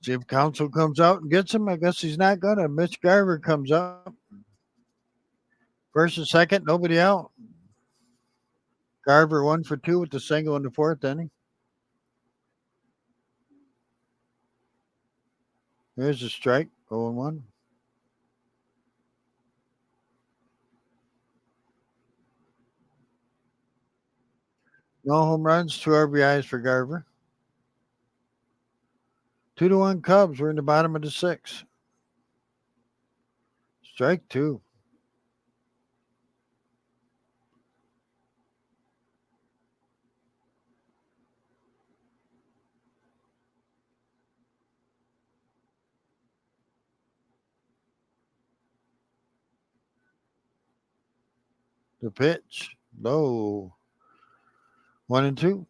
Speaker 1: See if Council comes out and gets him. I guess he's not gonna. Mitch Garver comes up. First and second, nobody out. Garver 1-for-2 with the single in the fourth inning. There's a strike, 0-1. No home runs, 2 RBIs for Garver. 2-1 Cubs. We're in the bottom of the 6th. Strike 2. The pitch, low. 1-2.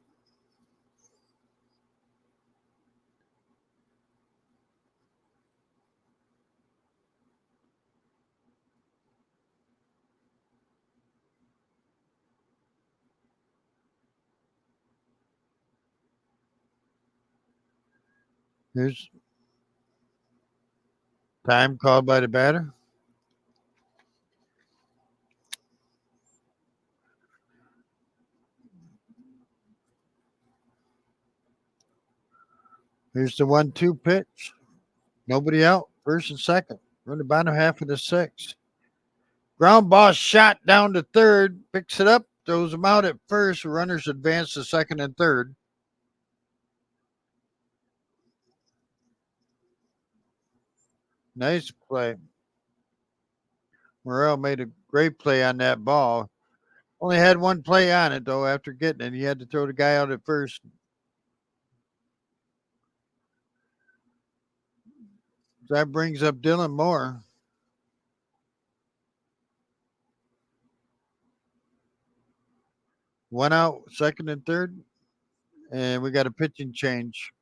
Speaker 1: Here's time called by the batter. Here's the 1-2 pitch. Nobody out. First and second. We're in the bottom half of the 6th. Ground ball shot down to third. Picks it up. throws him out at first. Runners advance to second and third. Nice play. Morrell made a great play on that ball. Only had one play on it, though, after getting it. He had to throw the guy out at first. That brings up Dylan Moore. One out, second and third. And we got a pitching change.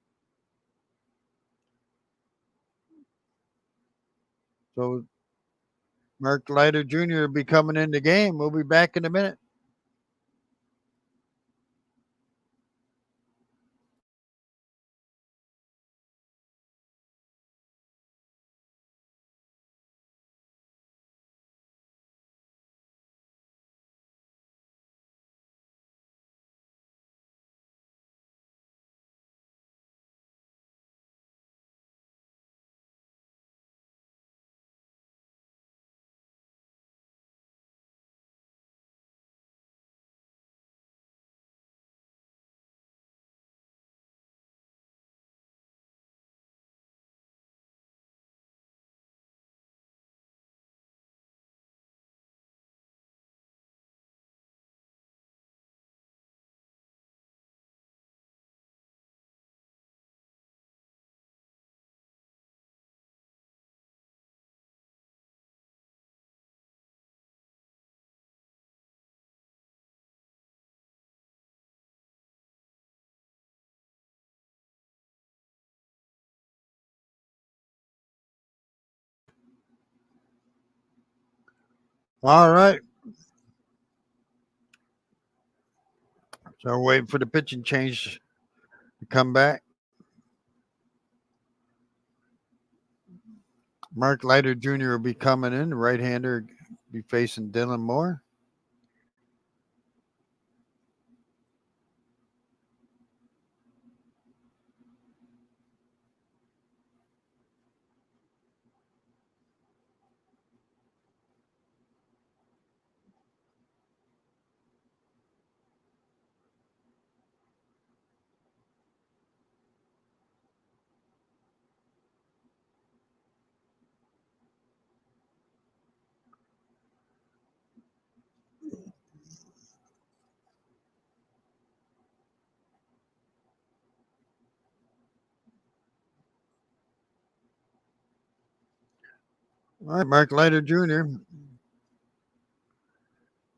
Speaker 1: So Mark Leiter Jr. will be coming in the game. We'll be back in a minute. All right. So we're waiting for the pitching change to come back. Mark Leiter Jr. will be coming in. The right-hander be facing Dylan Moore. All right, Mark Leiter Jr.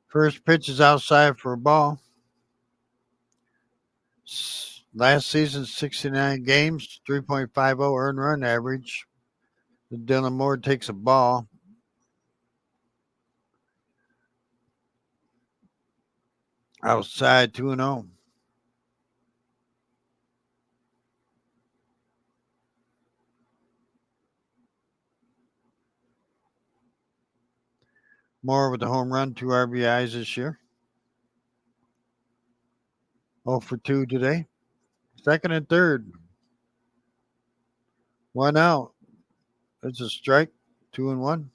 Speaker 1: First pitch is outside for a ball. Last season, 69 games, 3.50 earned run average. Dylan Moore takes a ball. Outside 2-0. Moore with the home run, 2 RBIs this year. 0 for 2 today. Second and third. 1 out. It's a strike. 2-1.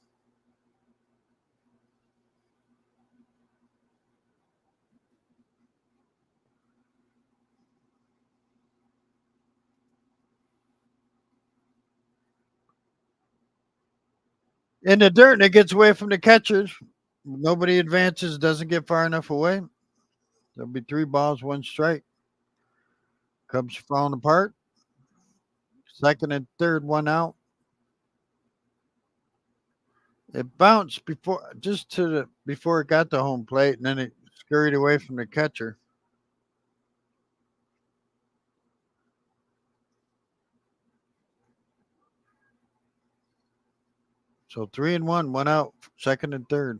Speaker 1: In the dirt, and it gets away from the catchers. Nobody advances, doesn't get far enough away. There'll be 3 balls, 1 strike. Cubs falling apart. Second and third, 1 out. It bounced before it got to home plate, and then it scurried away from the catcher. So 3-1, 1 out, second and third.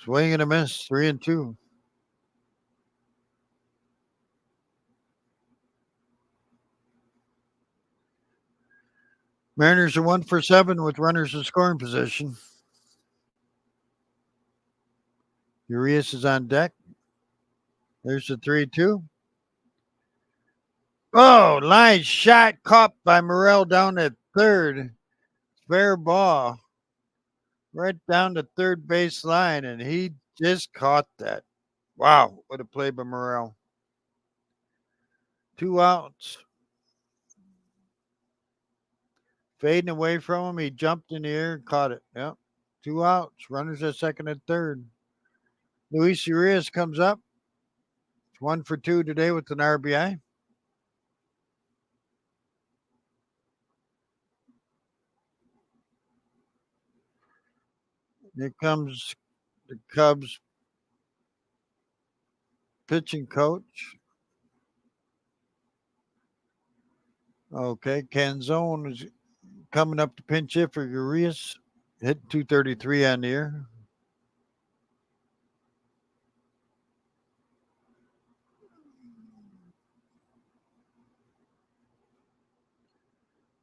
Speaker 1: Swing and a miss, 3-2. Mariners are 1 for 7 with runners in scoring position. Urias is on deck. There's the 3-2. Oh, line shot caught by Morrell down at third. Fair ball. right down the third base line, and he just caught that. Wow, what a play by Morrell. 2 outs. Fading away from him, he jumped in the air and caught it. Yep. 2 outs. Runners at second and third. Luis Urias comes up. 1 for 2 today with an RBI. Here comes the Cubs pitching coach. Okay, Canzone is coming up to pinch hit for Urias. Hit 233 on the year.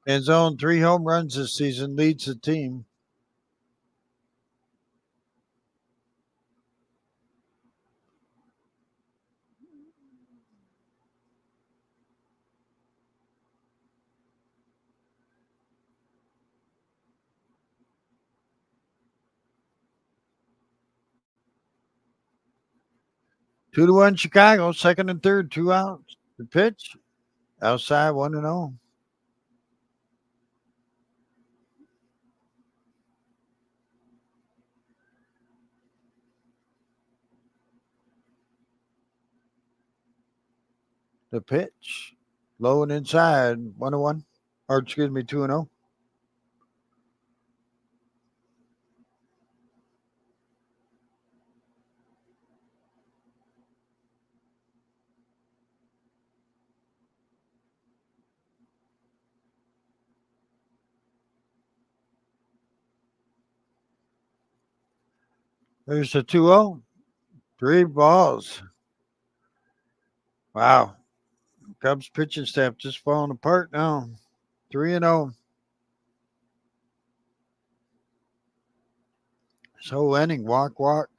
Speaker 1: Canzone, 3 home runs this season, leads the team. Two to one Chicago, second and third, 2 outs. The pitch, outside 1-0. The pitch, low and inside, 1-1. Or excuse me, 2-0. There's a 2-0. 3 balls. Wow. Cubs pitching staff just falling apart now. 3-0. So inning, walk, walk.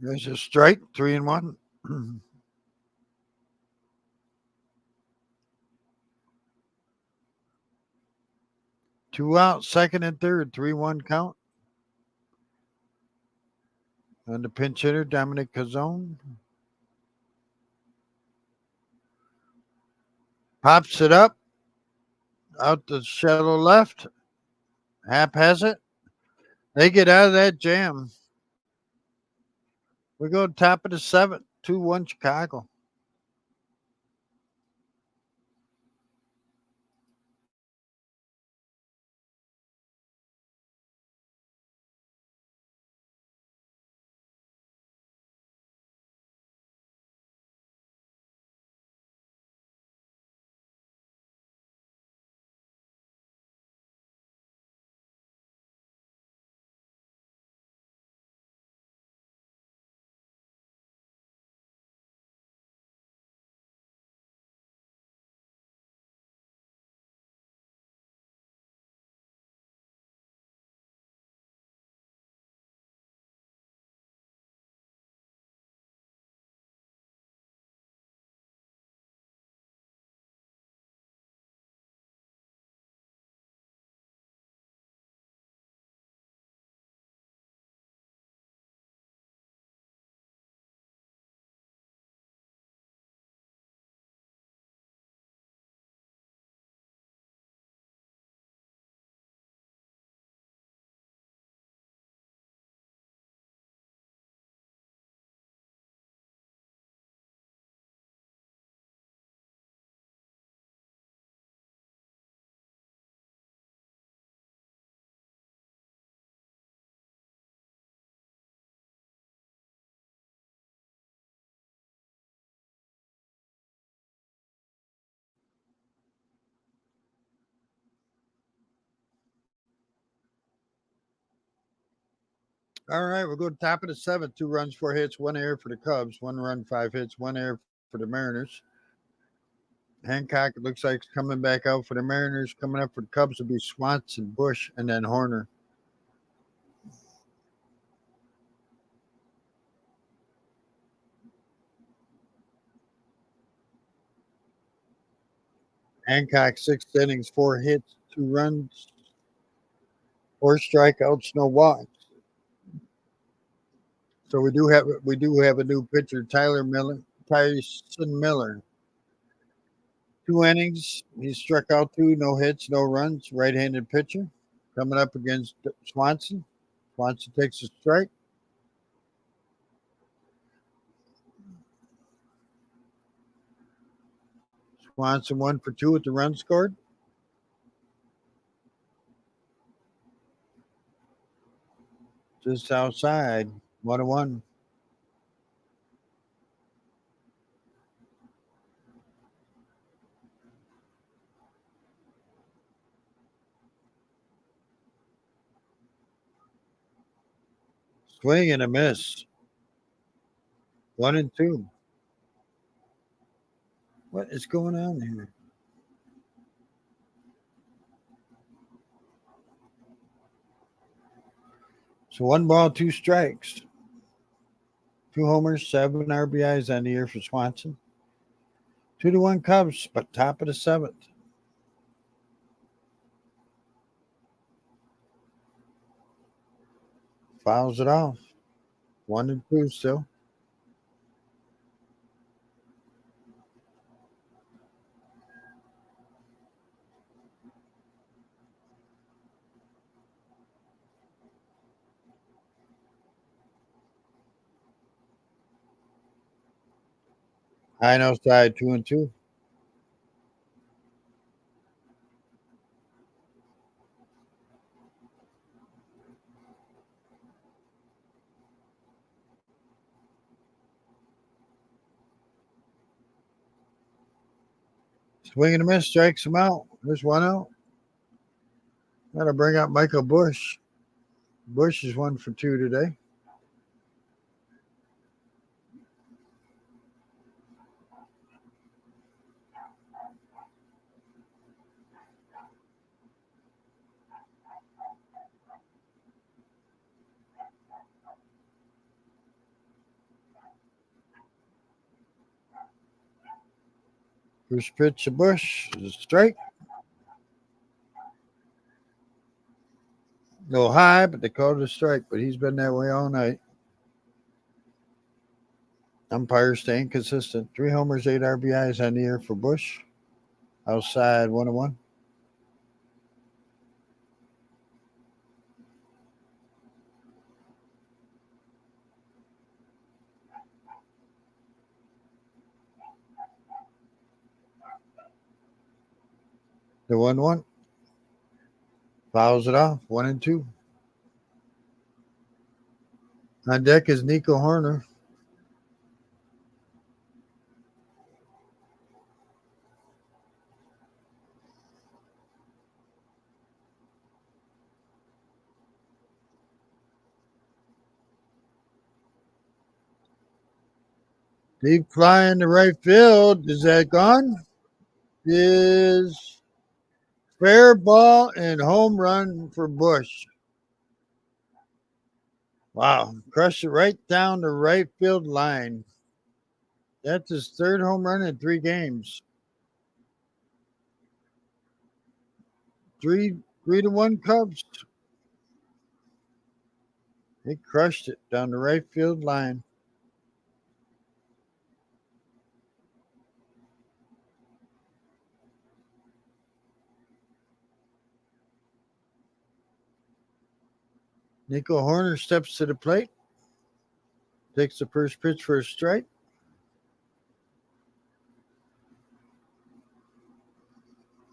Speaker 1: There's a strike, 3-1. 2 outs, second and third, 3-1 count. And the pinch hitter, Dominic Cazone. Pops it up. Out the shallow left. Hap has it. They get out of that jam. We go top of the seventh, 2-1 Chicago. All right, we'll go top of the seventh. 2 runs, 4 hits, 1 error for the Cubs. 1 run, 5 hits, 1 error for the Mariners. Hancock, it looks like, is coming back out for the Mariners. Coming up for the Cubs will be Swanson, Bush, and then Horner. Hancock, 6 innings, 4 hits, 2 runs, 4 strikeouts, no walks. So we do have a new pitcher, Tyson Miller. 2 innings, he struck out 2, no hits, no runs. Right-handed pitcher coming up against Swanson. Swanson takes a strike. Swanson 1 for 2 with the run scored. Just outside, 1-1. Swing and a miss. 1-2. What is going on here? So 1 ball, 2 strikes. 2 homers, 7 RBIs on the year for Swanson. 2-1 Cubs, but top of the 7th. Fouls it off. 1-2 still. High and outside, 2-2. Swing and a miss, strikes him out. There's 1 out. Got to bring up Michael Bush. Bush is 1 for 2 today. First pitch to Bush is a strike. No high, but they called it a strike. But he's been that way all night. Umpire staying consistent. 3 homers, 8 RBIs on the year for Bush. Outside, 1-1. The 1-1. Fouls it off. 1-2. On deck is Nico Horner. Deep fly in the right field. Is that gone? Is fair ball and home run for Bush. Wow. Crushed it right down the right field line. That's his 3rd home run in 3 games. 3-1 Cubs. He crushed it down the right field line. Nico Horner steps to the plate. Takes the first pitch for a strike.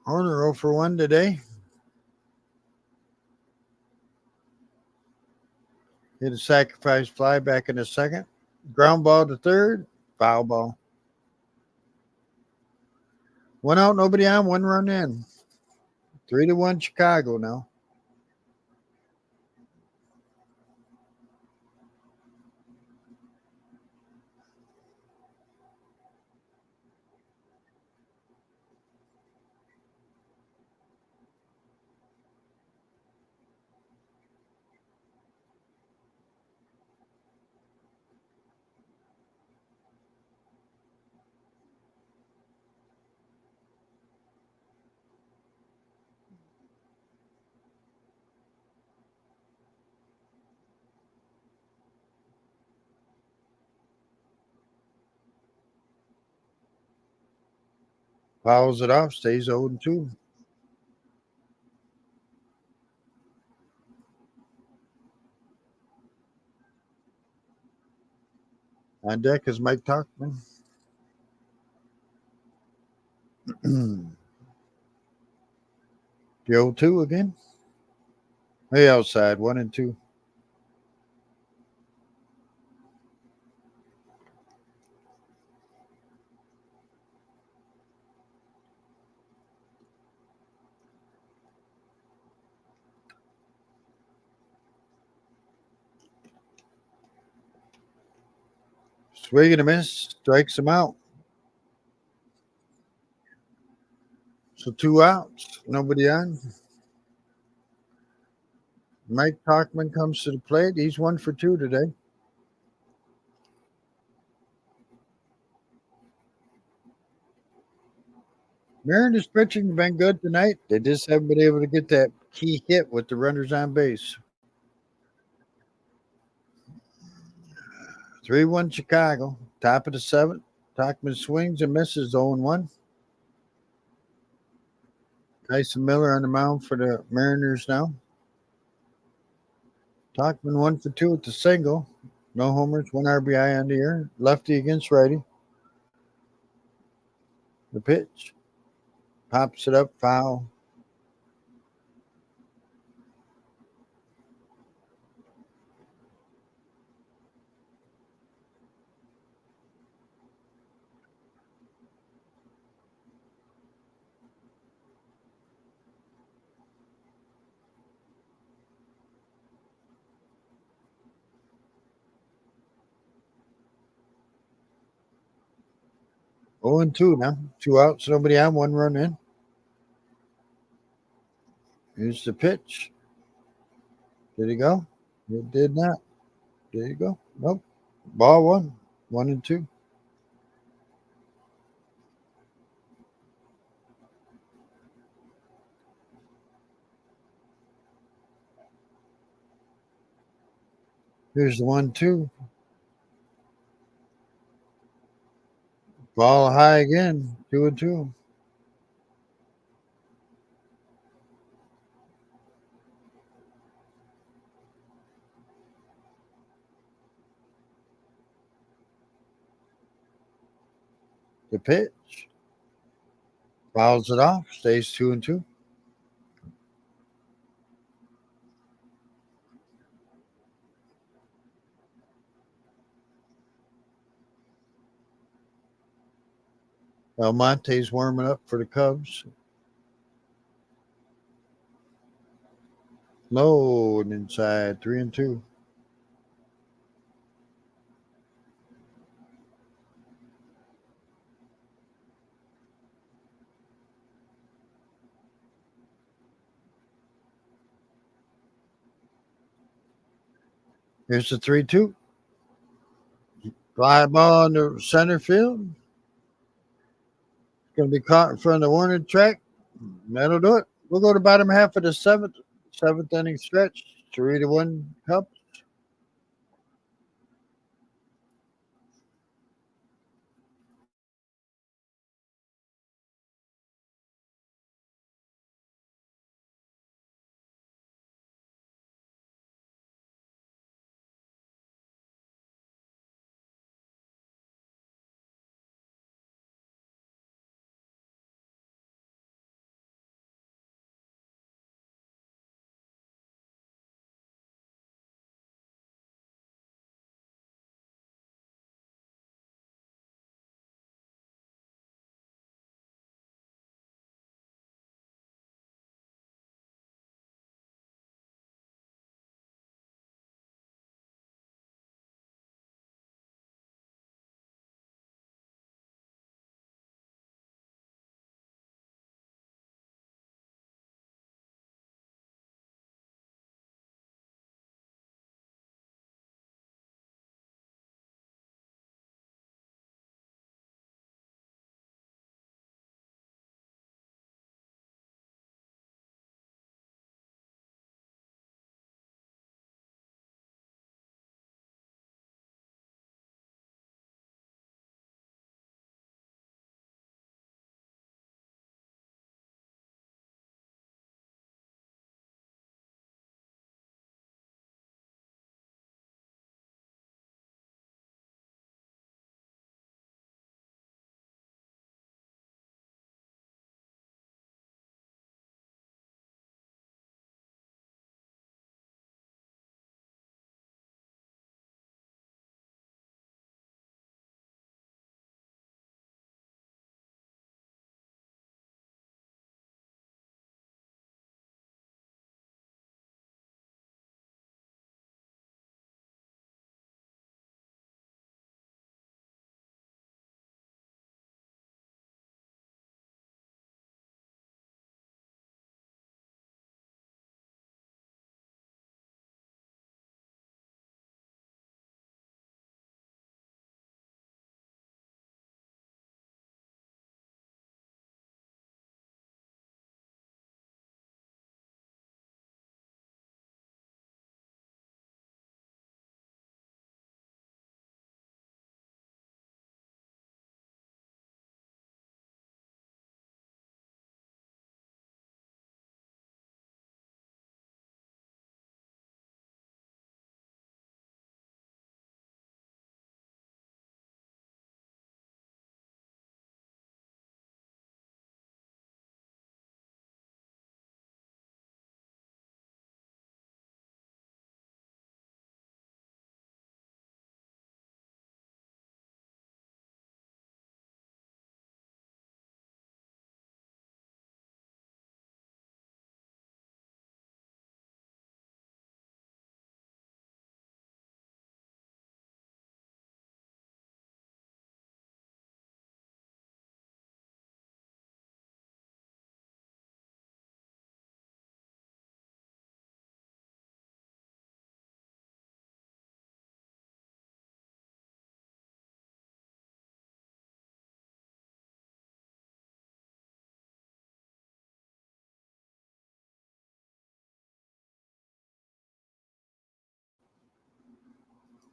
Speaker 1: Horner 0 for 1 today. Hit a sacrifice fly back in the second. Ground ball to third. Foul ball. 1 out, nobody on, 1 run in. 3-1 Chicago now. Fouls it off, stays 0-2. On deck is Mike Talkman. The 0-2 again. Hey, outside, 1-2. Swing and a miss, strikes him out. So 2 outs, nobody on. Mike Talkman comes to the plate. He's 1 for 2 today. Mariners pitching been good tonight. They just haven't been able to get that key hit with the runners on base. 3-1 Chicago. Top of the seventh. Talkman swings and misses 0-1. Tyson Miller on the mound for the Mariners now. Talkman 1 for 2 with the single. No homers, 1 RBI on the year. Lefty against righty. The pitch. Pops it up, foul. Oh and 2 now. 2 outs, nobody on, 1 run in. Here's the pitch. Did he go? It did not. There you go. Nope. Ball one. 1-2. Here's the 1-2. Ball high again. 2-2. The pitch. Fouls it off. Stays 2-2. Almonte's warming up for the Cubs. Low and inside. 3-2. Here's the 3-2. Fly ball in the center field. Going to be caught in front of the warning track. That'll do it. We'll go to bottom half of the seventh inning stretch. 3-1 Cubs.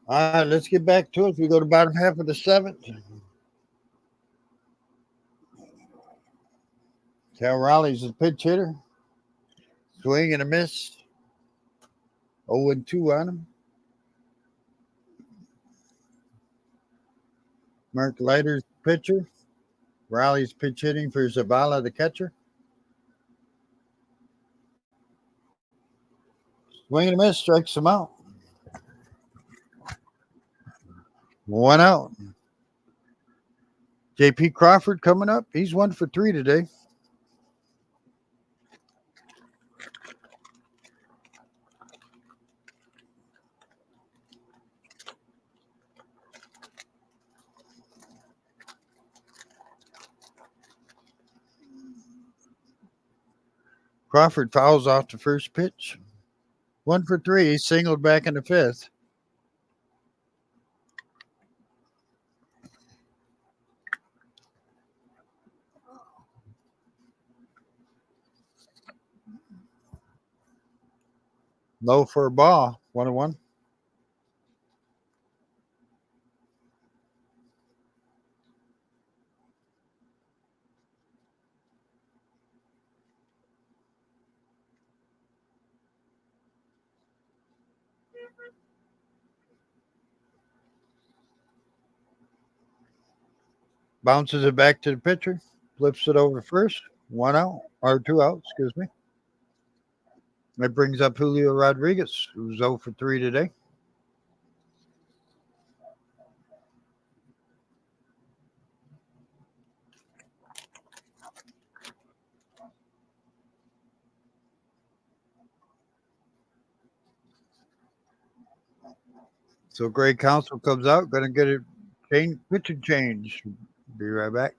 Speaker 1: All right, let's get back to it. We go to bottom half of the seventh. Cal Raleigh's the pitch hitter. Swing and a miss. 0-2 on him. Mark Leiter's pitcher. Raleigh's pitch hitting for Zavala, the catcher. Swing and a miss, strikes him out. 1 out. J.P. Crawford coming up. He's 1 for 3 today. Crawford fouls off the first pitch. 1 for 3. He singled back in the fifth. Low for a ball. 1-1. Bounces it back to the pitcher. Flips it over first. 1 out. Or 2 out, excuse me. That brings up Julio Rodriguez, who's 0 for 3 today. So Greg Council comes out, going to get a pitching change. Be right back.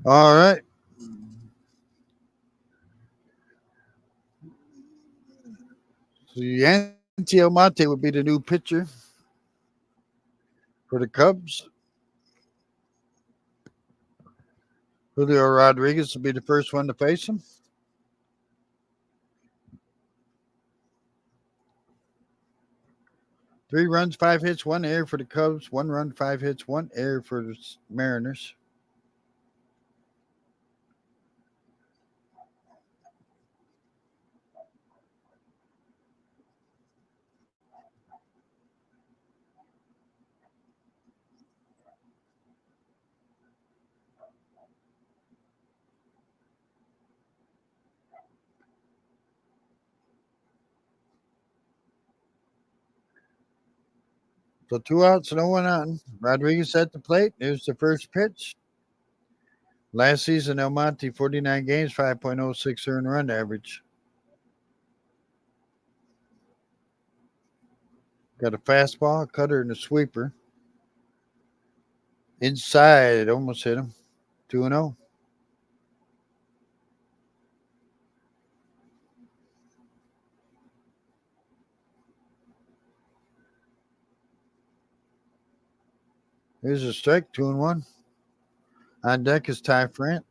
Speaker 1: All right. So Yancy Almonte would be the new pitcher for the Cubs. Julio Rodriguez will be the first one to face him. 3 runs, 5 hits, 1 error for the Cubs. 1 run, 5 hits, 1 error for the Mariners. So 2 outs, no one on. Rodriguez at the plate. Here's the first pitch. Last season, Almonte, 49 games, 5.06 earned run average. Got a fastball, a cutter, and a sweeper. Inside, almost hit him. 2-0. Here's a strike, 2-1. On deck is Ty France.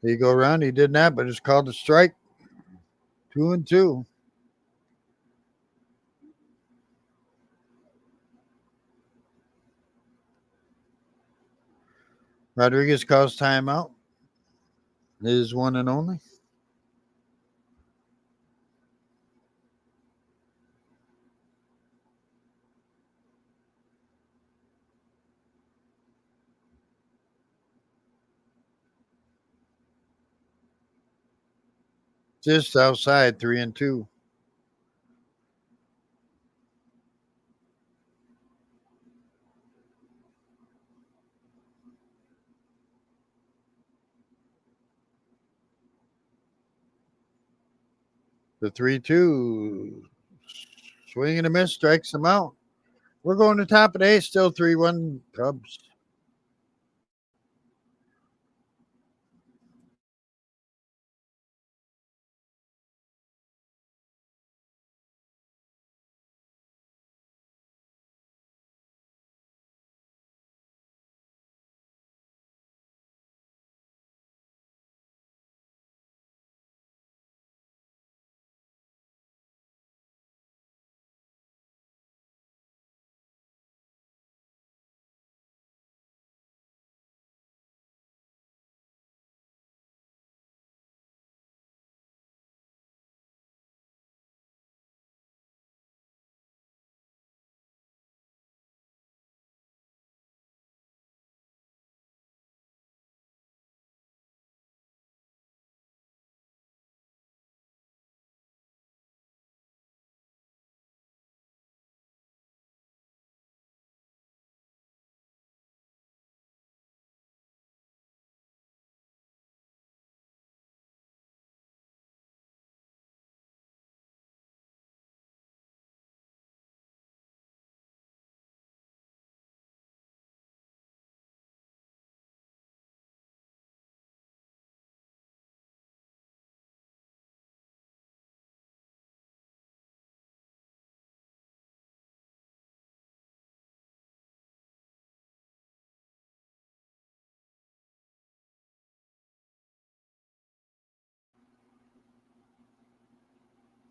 Speaker 1: He go around. He did not, but it's called a strike. 2-2. Rodriguez calls timeout. His one and only. Just outside 3-2. The 3-2. Swing and a miss. Strikes him out. We're going to top of the eighth. Still 3-1 Cubs.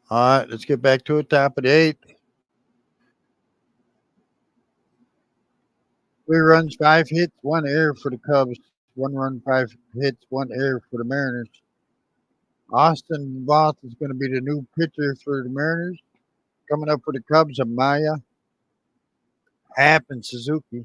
Speaker 1: All right, let's get back to it. Top of the eighth. 3 runs, 5 hits, 1 error for the Cubs. 1 run, 5 hits, 1 error for the Mariners. Austin Voth is going to be the new pitcher for the Mariners. Coming up for the Cubs, Amaya, Happ, and Suzuki.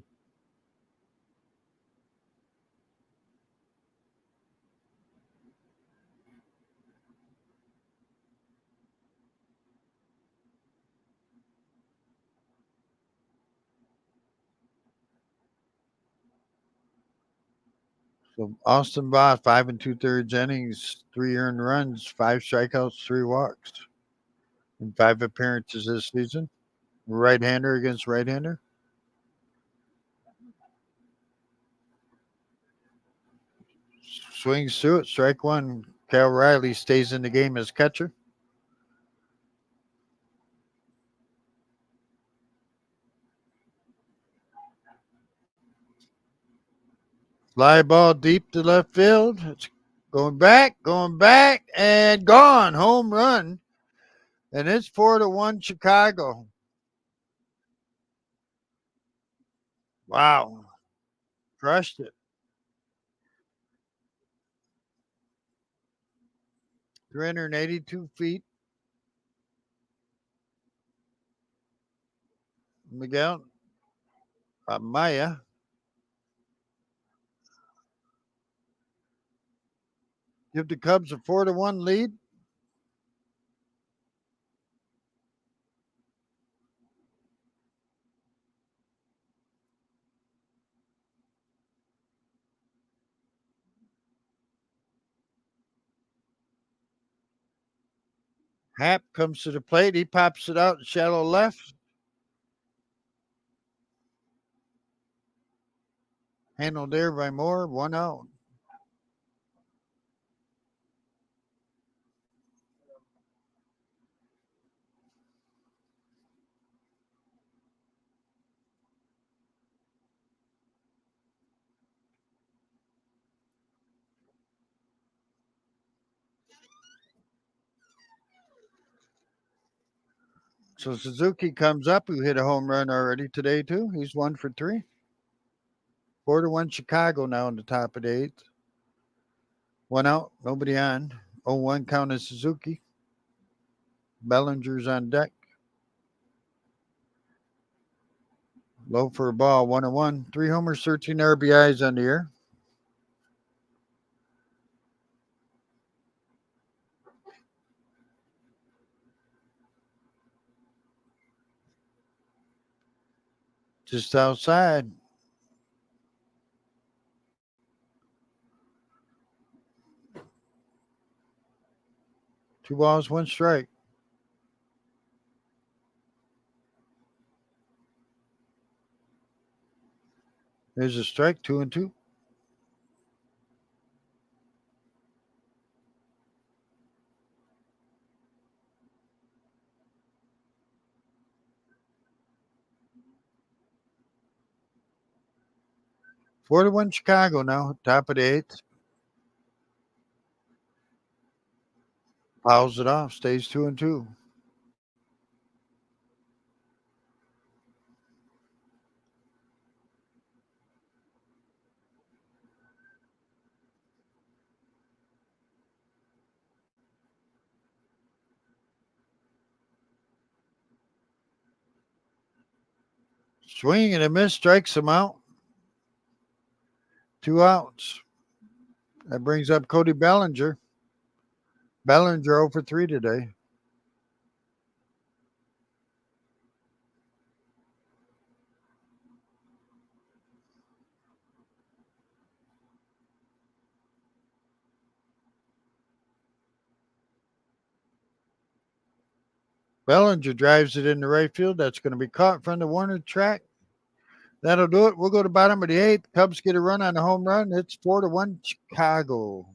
Speaker 1: So Austin Voth, 5 2/3 innings, 3 earned runs, 5 strikeouts, 3 walks in 5 appearances this season. Right-hander against right-hander. Swings through it. Strike one. Cal Riley stays in the game as catcher. Fly ball deep to left field. It's going back, and gone. Home run. And it's 4-1 Chicago. Wow. Crushed it. 382 feet. Miguel Maya. Give the Cubs a 4-1 lead. Happ comes to the plate. He pops it out in shallow left. Handled there by Moore. 1 out. So Suzuki comes up, who hit a home run already today, too. He's 1 for 3. 4-1 Chicago now in the top of the eighth. One out, nobody on. 0-1 count is Suzuki. Bellinger's on deck. Low for a ball, 1-1. 3 homers, 13 RBIs on the year. Just outside. 2 balls, 1 strike. There's a strike, 2-2. Four to one Chicago now, top of the eighth. Fouls it off, stays 2-2. Swing and a miss, strikes him out. 2 outs. That brings up Cody Bellinger. Bellinger 0 for 3 today. Bellinger drives it into right field. That's going to be caught from the Warner track. That'll do it. We'll go to bottom of the eighth. Cubs get a run on the home run. It's 4-1 Chicago.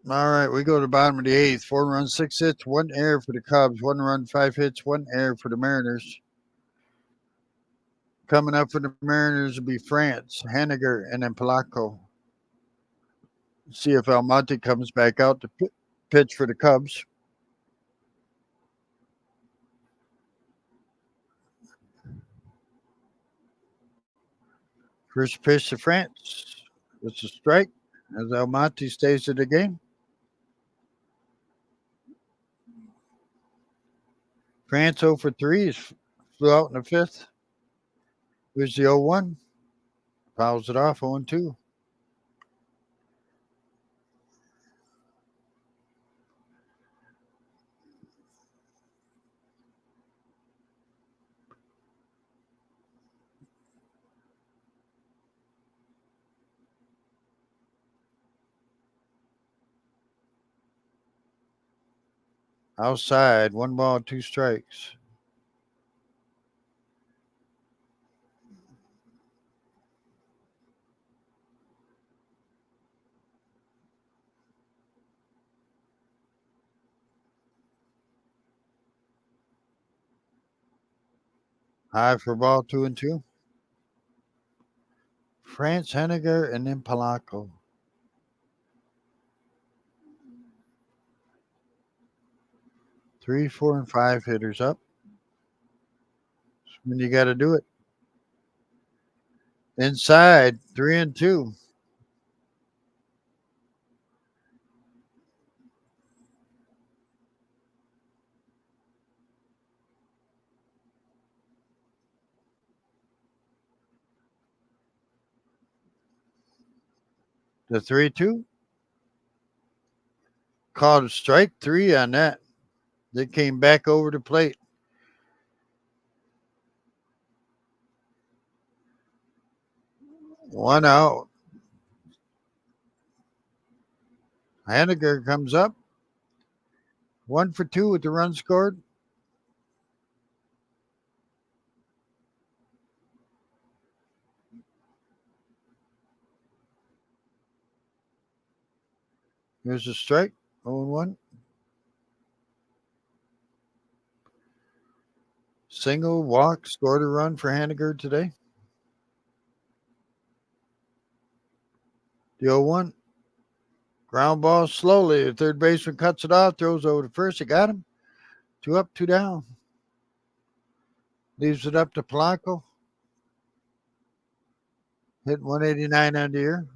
Speaker 1: All right, we go to the bottom of the eighth. 4 runs, 6 hits, 1 error for the Cubs. 1 run, 5 hits, 1 error for the Mariners. Coming up for the Mariners will be France, Haniger, and then Polanco. See if Almonte comes back out to pitch for the Cubs. First pitch to France. It's a strike as Almonte stays in the game. France 0 for 3 flew out in the fifth. Here's the 0-1. Fouls it off 0-2. Outside, 1 ball, 2 strikes. High for ball 2-2. France Henniger and then Polanco. Three, 4, and 5 hitters up. When you got to do it. Inside, 3-2. The 3-2. Called strike 3 on that. They came back over the plate. One out. Henniger comes up. 1 for 2 with the run scored. Here's a strike. 0-1. Single walk, scored a run for Henniger today. The 0-1. Ground ball slowly. The third baseman cuts it off, throws over to first. It got him. 2 up, 2 down. Leaves it up to Polanco. Hit 189 on the year.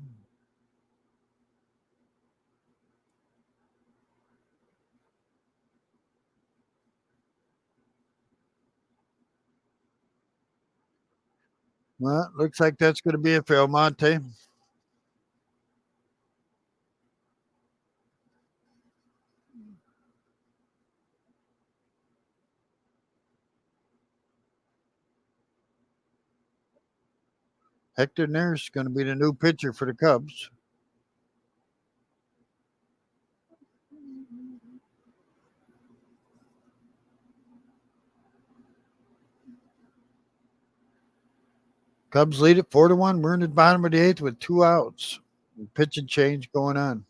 Speaker 1: Well, looks like that's going to be a fail, Monte. Hector Neris is going to be the new pitcher for the Cubs. Cubs lead it 4-1. We're in the bottom of the 8th with 2 outs. Pitching change going on.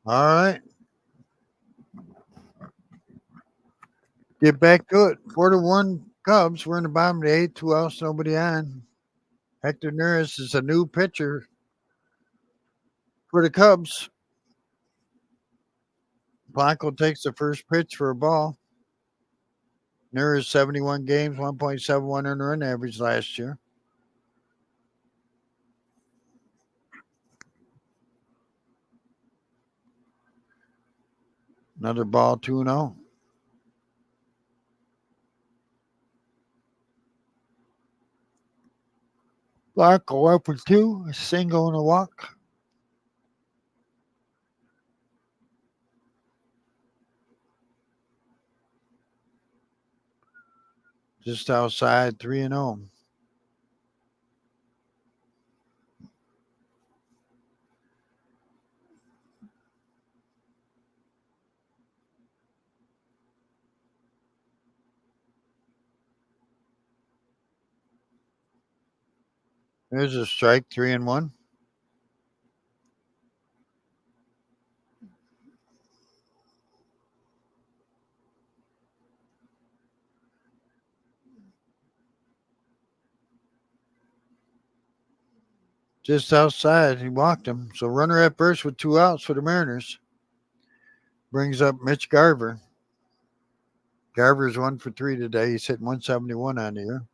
Speaker 1: All right. Get back to it. 4-1 Cubs. We're in the bottom of the 8th. 2 outs, nobody on. Hector Neris is a new pitcher for the Cubs. Blanco takes the first pitch for a ball. Neris 71 games, 1.71 earned run average last year. Another ball, 2-0. Blanco up for 2, a single and a walk. Just outside, 3-0. There's a strike, 3-1. Just outside. He walked him. So runner at first with 2 outs for the Mariners. Brings up Mitch Garver. Garver's 1 for 3 today. He's hitting 171 on the year.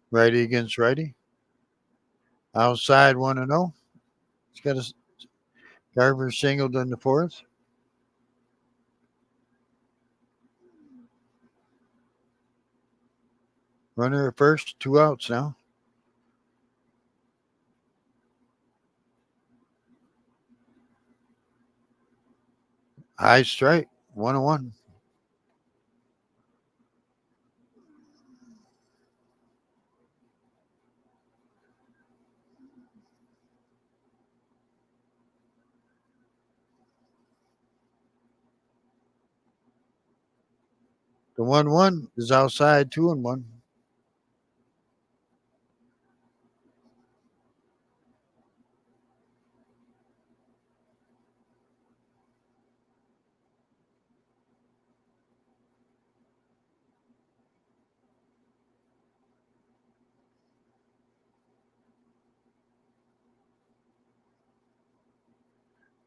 Speaker 1: Righty against righty. Outside 1-0. He's got a Garver singled in the fourth. Runner at first, 2 outs now. High strike, 1-1. The 1-1 is outside, 2-1.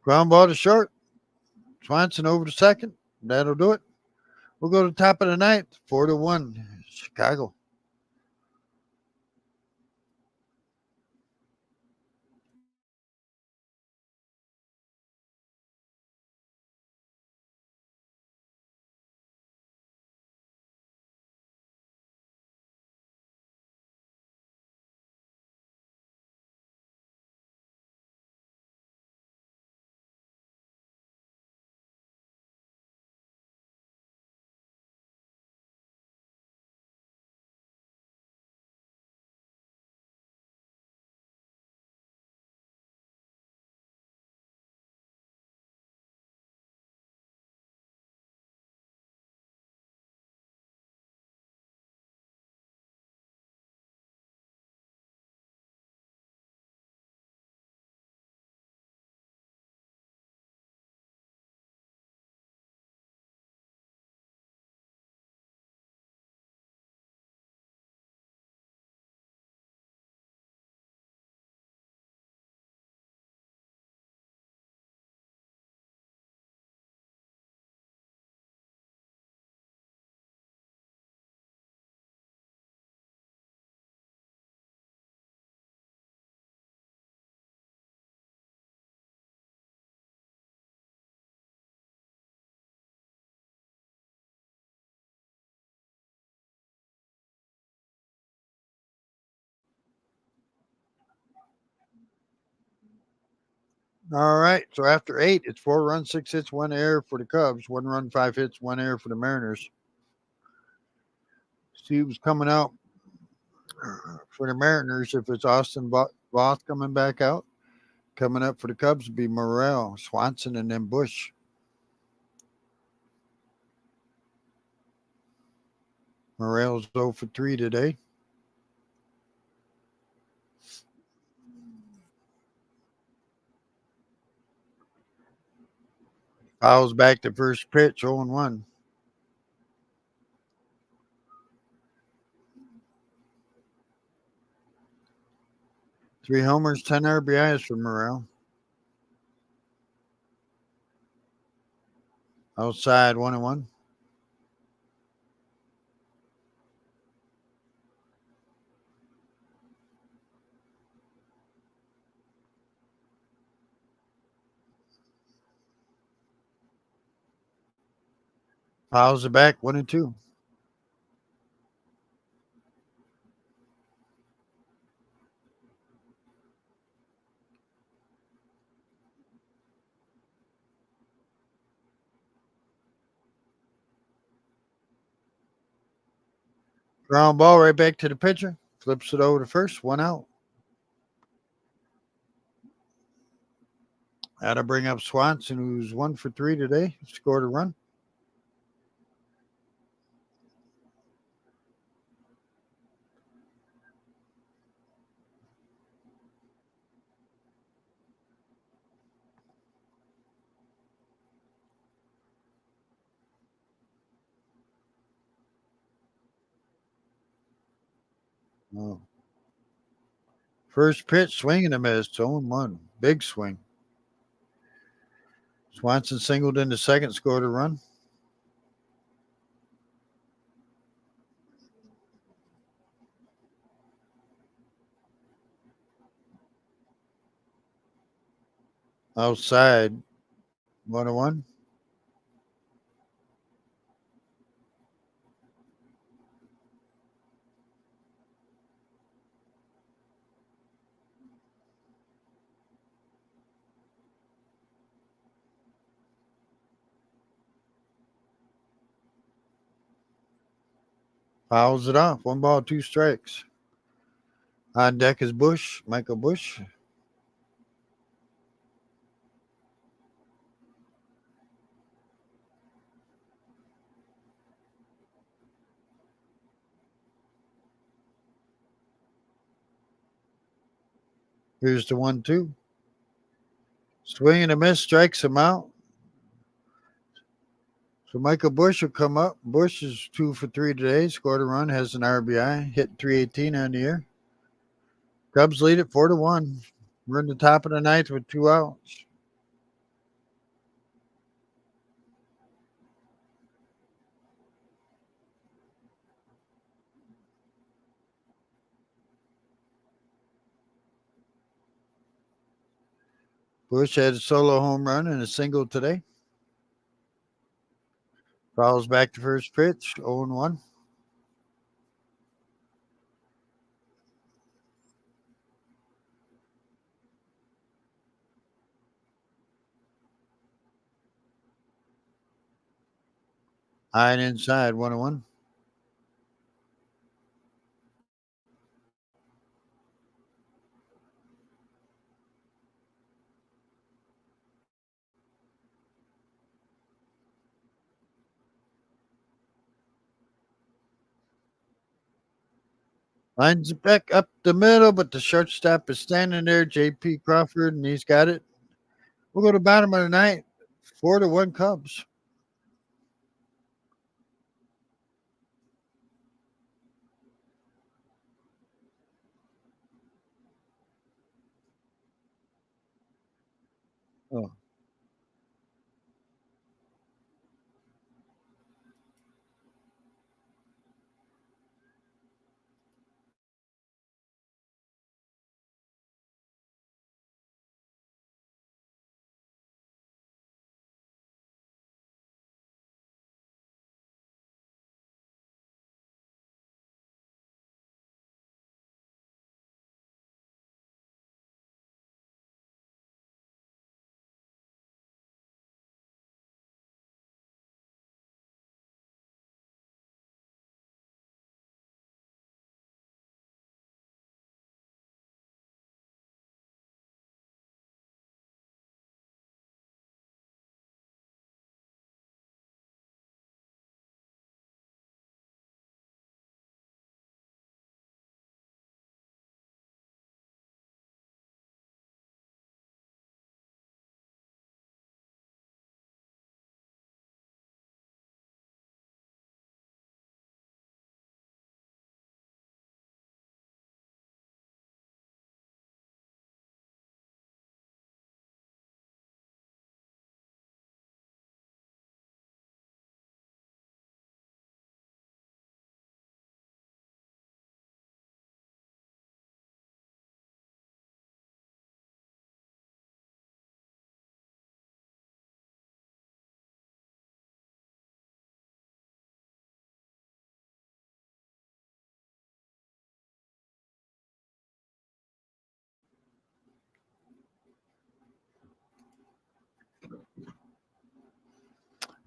Speaker 1: Ground ball to short. Swanson over to second. That'll do it. We'll go to the top of the ninth, 4-1, Chicago. All right. So after 8, it's 4 runs, 6 hits, 1 error for the Cubs. 1 run, 5 hits, 1 error for the Mariners. See who's coming out for the Mariners. If it's Austin Voth coming back out, coming up for the Cubs would be Morel, Swanson, and then Bush. Morel's 0 for 3 today. Fouls back to first pitch, 0-1. 3 homers, 10 RBIs for Morel. Outside, 1-1. Fouls are back, 1-2. Ground ball right back to the pitcher. Flips it over to first, 1 out. That'll bring up Swanson, who's 1 for 3 today. Scored a run. Oh. First pitch, swing and a miss. 0-1. Big swing. Swanson singled in the second, scored a run. Outside, 1-1. Fouls it off. 1 ball, 2 strikes. On deck is Bush, Michael Bush. Here's the 1-2. Swing and a miss, strikes him out. So Michael Bush will come up. Bush is 2 for 3 today, scored a run, has an RBI, hit 318 on the year. Cubs lead it 4-1. We're in the top of the ninth with 2 outs. Bush had a solo home run and a single today. Fouls back to first pitch, 0-1. High and inside, 1-1. Lines it back up the middle, but the shortstop is standing there, J.P. Crawford, and he's got it. We'll go to bottom of the ninth, 4-1 Cubs. Oh.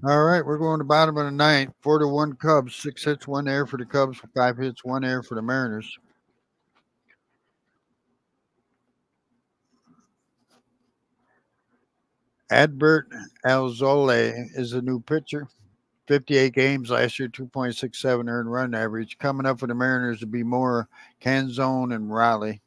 Speaker 1: All right, we're going to bottom of the ninth, 4-1 Cubs. 6 hits, 1 error for the Cubs, 5 hits, 1 error for the Mariners. Adbert Alzole is a new pitcher. 58 games last year, 2.67 earned run average. Coming up for the Mariners to be more Canzone and Raleigh.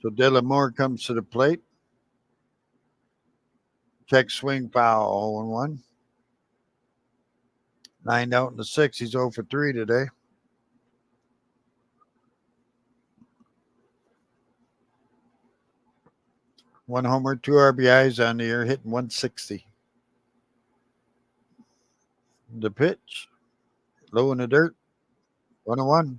Speaker 1: So Dylan Moore comes to the plate. Check swing foul 0-1. 9 out in the 6. He's 0 for 3 today. One homer, 2 RBIs on the year, hitting 160. The pitch, low in the dirt, 1-1.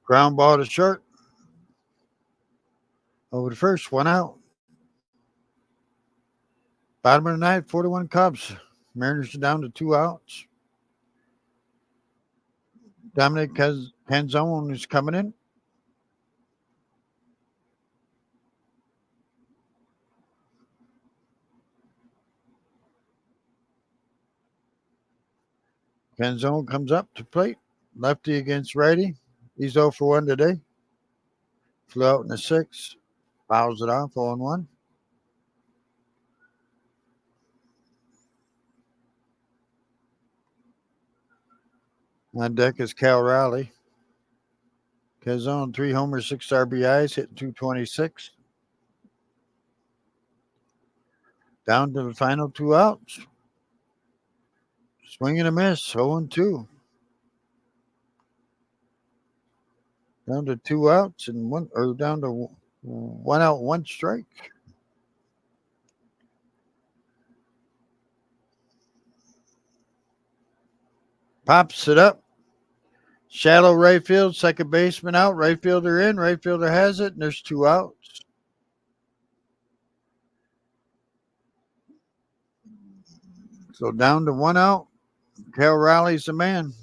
Speaker 1: Ground ball to short. Over the first, 1 out. Bottom of the ninth, 41 Cubs. Mariners are down to 2 outs. Dominic Canzone is coming in. Canzone comes up to plate. Lefty against righty. He's 0 for 1 today. Flew out in the 6. Fouls it off, 0-1. On deck is Cal Raleigh. Canzone, 3 homers, 6 RBIs, hitting 226. Down to the final 2 outs. Swing and a miss, 0-2. Down to 2 outs and one, or down to 1 out, 1 strike. Pops it up. Shallow right field, second baseman out, right fielder in, right fielder has it, and there's 2 outs. So down to 1 out. Cal Raleigh's the man.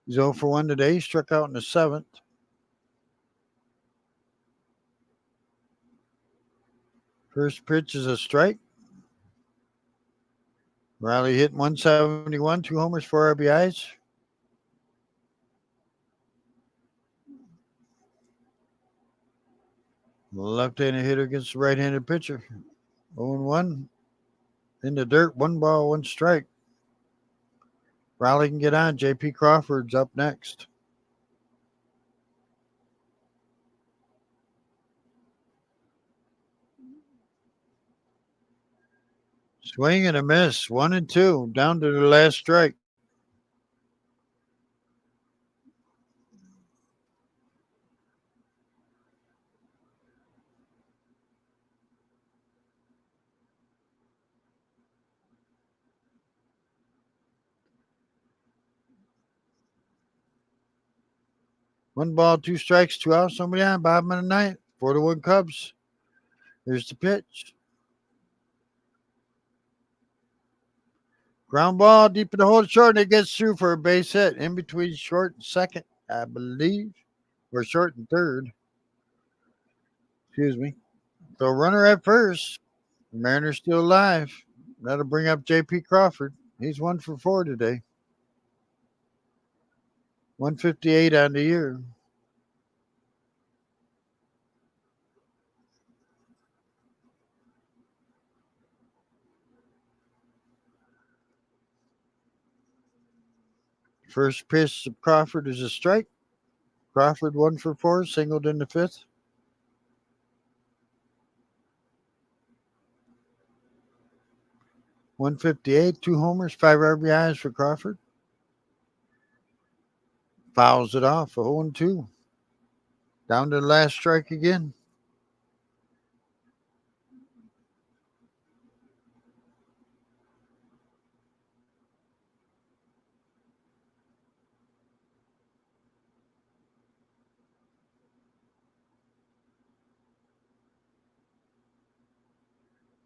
Speaker 1: He's 0 for 1 today. He struck out in the 7th. First pitch is a strike. Riley hit 171, 2 homers, 4 RBIs. Left-handed hitter against the right-handed pitcher. 0-1. In the dirt, 1 ball, 1 strike. Riley can get on. J.P. Crawford's up next. Swing and a miss. 1-2. Down to the last strike. One ball, 2 strikes, 2 outs. Somebody on. Bottom of the ninth. 4-1 Cubs. Here's the pitch. Ground ball deep in the hole, short, and it gets through for a base hit in between short and second, I believe, or short and third. Excuse me. So runner at first. Mariners still alive. That'll bring up J.P. Crawford. He's 1 for 4 today. 158 on the year. First pitch of Crawford is a strike. Crawford 1 for 4, singled in the 5th. .158, 2 homers, 5 RBIs for Crawford. Fouls it off, 0-2. Down to the last strike again.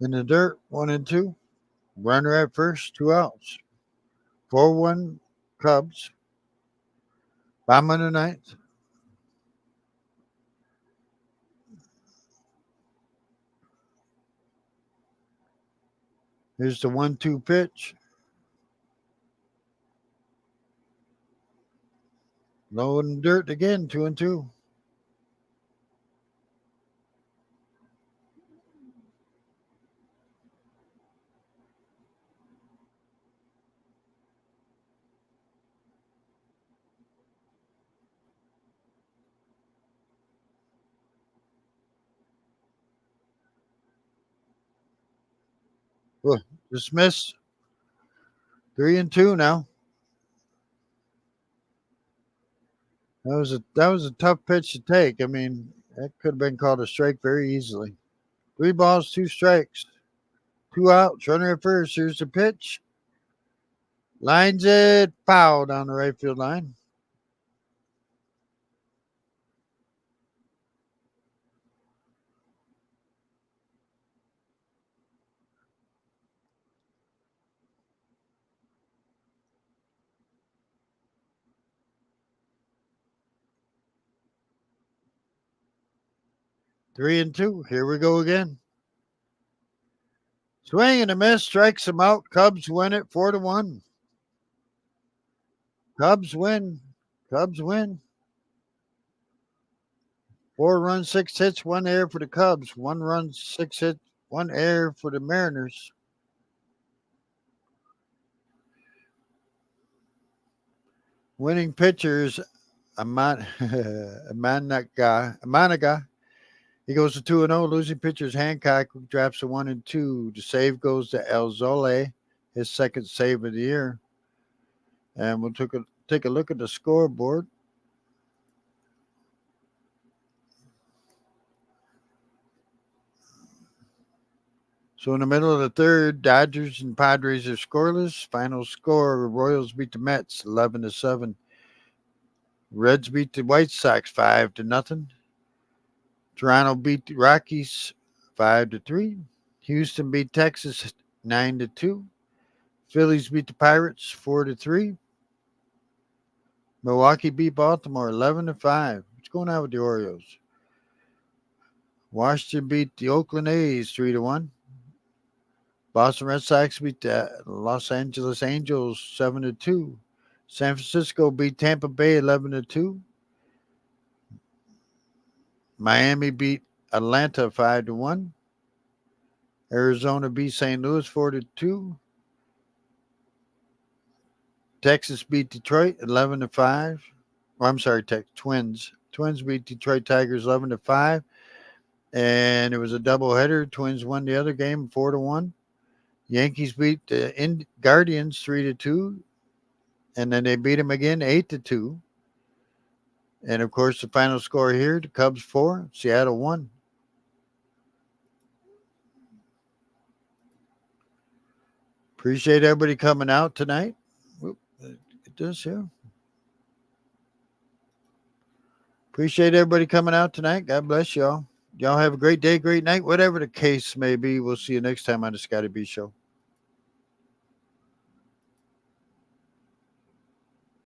Speaker 1: In the dirt, 1-2. Runner at first, 2 outs. 4-1 Cubs. Bottom of the ninth. Here's the 1-2 pitch. Low and dirt again, 2-2. Well, dismiss. 3-2 now. That was a tough pitch to take. I mean, that could have been called a strike very easily. 3 balls, 2 strikes, 2 outs. Runner at first. Here's the pitch. Lines it foul down the right field line. 3-2. Here we go again. Swing and a miss. Strikes him out. Cubs win it 4-1. Cubs win. Cubs win. 4 runs, 6 hits, 1 error for the Cubs. 1 run, 6 hits, 1 error for the Mariners. Winning pitchers, Amanaga. He goes to 2-0. Losing pitchers, Hancock drops to 1-2. The save goes to Elzole, his second save of the year. And we'll take a look at the scoreboard. So in the middle of the third, Dodgers and Padres are scoreless. Final score: Royals beat the Mets 11-7. Reds beat the White Sox 5-0. Toronto beat the Rockies 5-3. Houston beat Texas 9-2. Phillies beat the Pirates 4-3. Milwaukee beat Baltimore 11-5. What's going on with the Orioles? Washington beat the Oakland A's 3-1. Boston Red Sox beat the Los Angeles Angels 7-2. San Francisco beat Tampa Bay 11-2. Miami beat Atlanta 5-1. Arizona beat St. Louis 4-2. Texas beat Detroit 11-5. Oh, I'm sorry, Twins. Twins beat Detroit Tigers 11-5. And it was a doubleheader. Twins won the other game 4-1. Yankees beat the Guardians 3-2. And then they beat them again 8-2. And of course, the final score here: the Cubs 4, Seattle 1. Appreciate everybody coming out tonight. Whoop, get this here. Appreciate everybody coming out tonight. God bless y'all. Y'all have a great day, great night, whatever the case may be. We'll see you next time on the Scotty B Show.